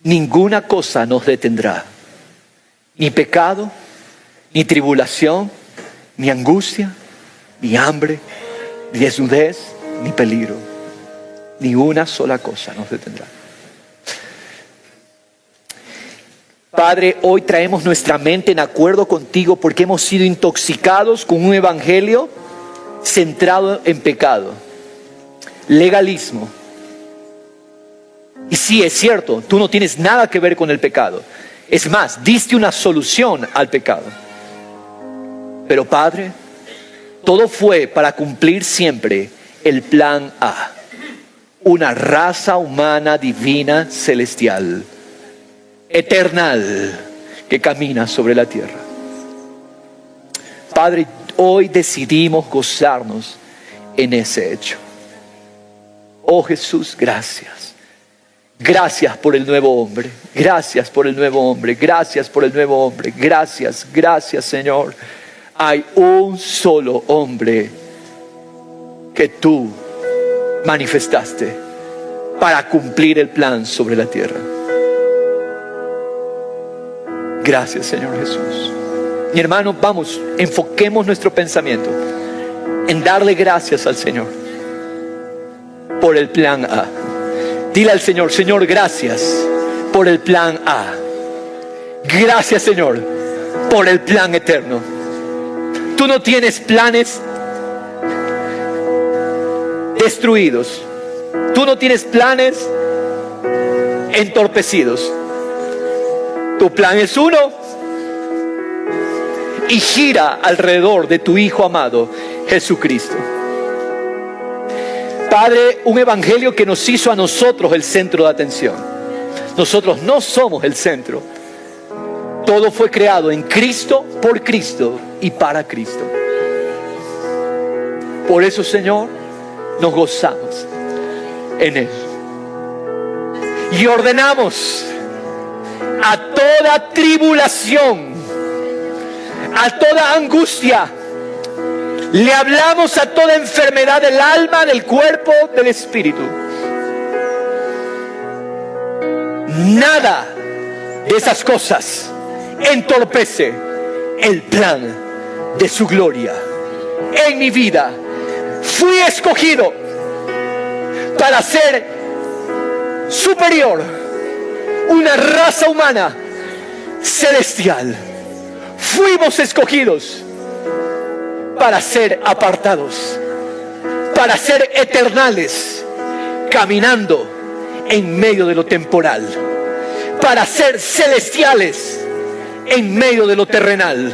ninguna cosa nos detendrá. Ni pecado, ni tribulación, ni angustia, ni hambre, ni desnudez, ni peligro. Ni una sola cosa nos detendrá. Padre, hoy traemos nuestra mente en acuerdo contigo porque hemos sido intoxicados con un evangelio centrado en pecado, legalismo. Y sí, es cierto, tú no tienes nada que ver con el pecado. Es más, diste una solución al pecado. Pero Padre, todo fue para cumplir siempre el plan A. Una raza humana divina celestial, eternal, que camina sobre la tierra. Padre, hoy decidimos gozarnos en ese hecho. Oh Jesús, gracias. Gracias por el nuevo hombre. Gracias por el nuevo hombre. Gracias por el nuevo hombre. Gracias, gracias, Señor. Hay un solo hombre que tú manifestaste para cumplir el plan sobre la tierra. Gracias, Señor Jesús. Mi hermano, vamos, enfoquemos nuestro pensamiento en darle gracias al Señor por el plan A. Dile al Señor, Señor, gracias por el plan A. Gracias, Señor, por el plan eterno. Tú no tienes planes destruidos. Tú no tienes planes entorpecidos. Tu plan es uno y gira alrededor de tu Hijo amado, Jesucristo. Padre, un evangelio que nos hizo a nosotros el centro de atención. Nosotros no somos el centro. Todo fue creado en Cristo, por Cristo y para Cristo. Por eso, Señor, nos gozamos en Él. Y ordenamos a toda tribulación, a toda angustia, le hablamos a toda enfermedad del alma, del cuerpo, del espíritu. Nada de esas cosas entorpece el plan de su gloria en mi vida. Fui escogido para ser superior, una raza humana celestial. Fuimos escogidos para ser apartados, para ser eternales, caminando en medio de lo temporal, para ser celestiales en medio de lo terrenal,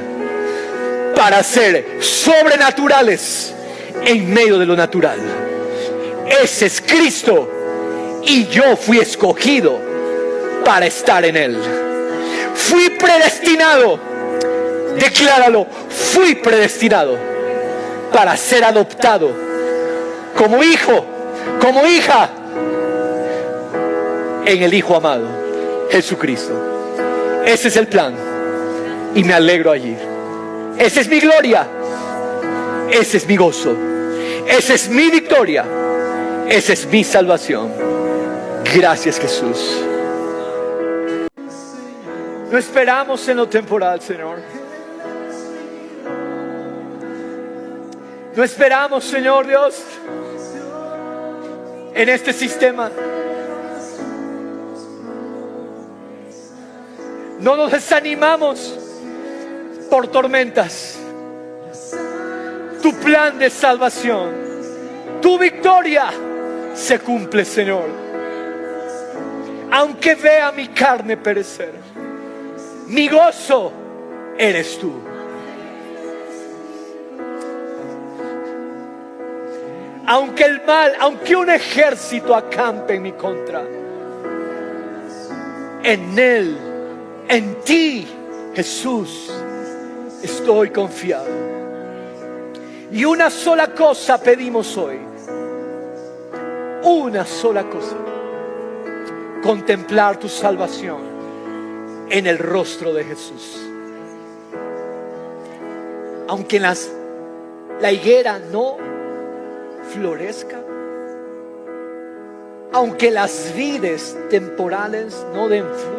para ser sobrenaturales en medio de lo natural. Ese es Cristo y yo fui escogido para estar en Él. Fui predestinado, decláralo, fui predestinado para ser adoptado como hijo, como hija en el Hijo amado, Jesucristo. Ese es el plan y me alegro allí. Esa es mi gloria, ese es mi gozo, esa es mi victoria, esa es mi salvación. Gracias, Jesús. No esperamos en lo temporal, Señor. No esperamos, Señor Dios, en este sistema. No nos desanimamos por tormentas. Tu plan de salvación, tu victoria se cumple, Señor. Aunque vea mi carne perecer, mi gozo eres tú. Aunque el mal, aunque un ejército acampe en mi contra, en Él, en ti, Jesús, estoy confiado. Y una sola cosa pedimos hoy. Una sola cosa. Contemplar tu salvación en el rostro de Jesús. Aunque la higuera no florezca, aunque las vides temporales no den fruto,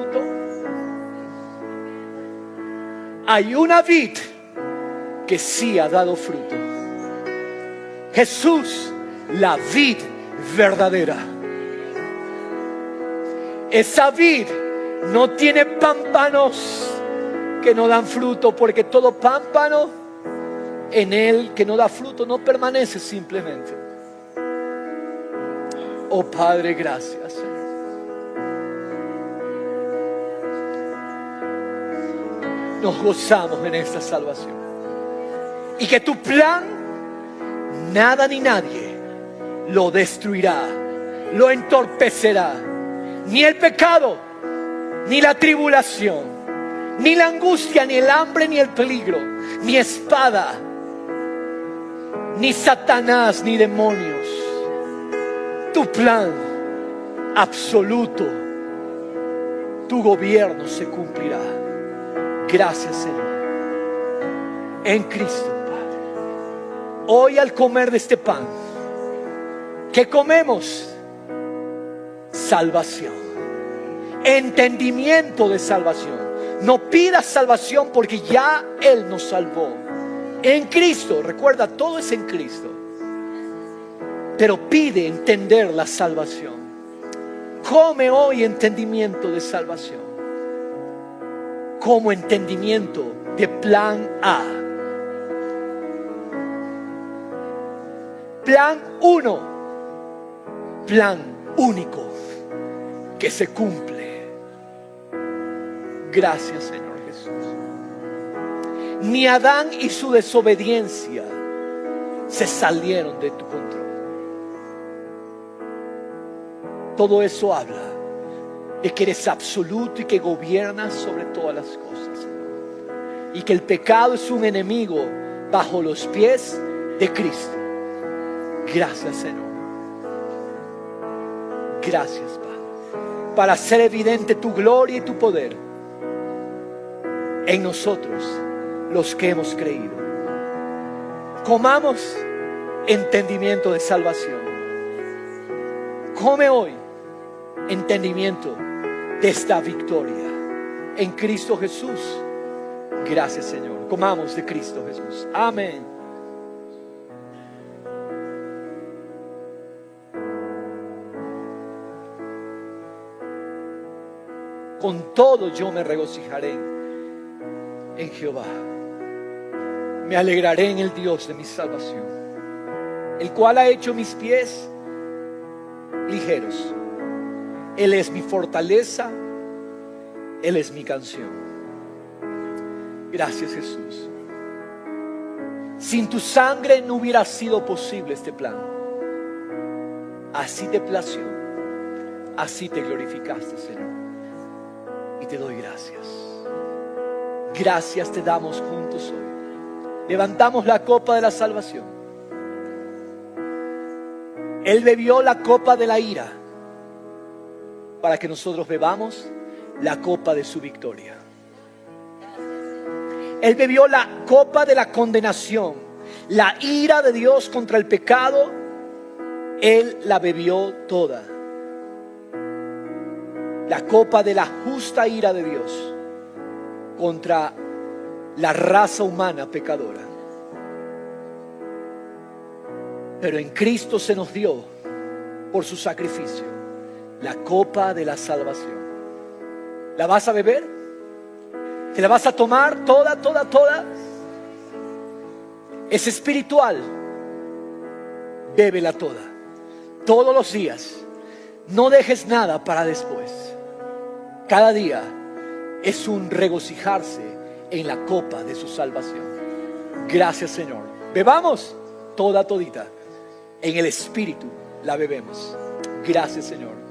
hay una vid que sí ha dado fruto. Jesús, la vid verdadera. Esa vid no tiene pámpanos que no dan fruto, porque todo pámpano en él que no da fruto no permanece simplemente. Oh Padre, gracias, Señor. Nos gozamos en esta salvación. Y que tu plan, nada ni nadie lo destruirá, lo entorpecerá. Ni el pecado, ni la tribulación, ni la angustia, ni el hambre, ni el peligro, ni espada, ni Satanás, ni demonios. Tu plan absoluto, tu gobierno se cumplirá. Gracias, Señor. En Cristo, Padre. Hoy al comer de este pan, ¿qué comemos? Salvación. Entendimiento de salvación. No pidas salvación porque ya Él nos salvó. En Cristo, recuerda, todo es en Cristo. Pero pide entender la salvación. Come hoy entendimiento de salvación. Como entendimiento de plan A. Plan 1. Plan único que se cumple. Gracias, Señor Jesús. Ni Adán y su desobediencia se salieron de tu control. Todo eso habla de que eres absoluto y que gobiernas sobre todas las cosas, Señor. Y que el pecado es un enemigo bajo los pies de Cristo. Gracias, Señor. Gracias, Padre, para hacer evidente tu gloria y tu poder en nosotros, los que hemos creído. Comamos entendimiento de salvación. Come hoy entendimiento de esta victoria en Cristo Jesús. Gracias, Señor. Comamos de Cristo Jesús. Amén. Con todo yo me regocijaré en Jehová. Me alegraré en el Dios de mi salvación, el cual ha hecho mis pies ligeros. Él es mi fortaleza Él es mi canción. Gracias, Jesús. Sin tu sangre no hubiera sido posible este plan. Así te plació, así te glorificaste, Señor. Y te doy gracias. Gracias te damos juntos hoy. Levantamos la copa de la salvación. Él bebió la copa de la ira para que nosotros bebamos la copa de su victoria. Él bebió la copa de la condenación, la ira de Dios contra el pecado. Él la bebió toda. La copa de la justa ira de Dios contra la raza humana pecadora. Pero en Cristo se nos dio, por su sacrificio, la copa de la salvación. ¿La vas a beber? ¿Te la vas a tomar toda? Es espiritual. Bébela toda, todos los días. No dejes nada para después. Cada día es un regocijarse en la copa de su salvación. Gracias, Señor. Bebamos todita. En el Espíritu la bebemos. Gracias, Señor.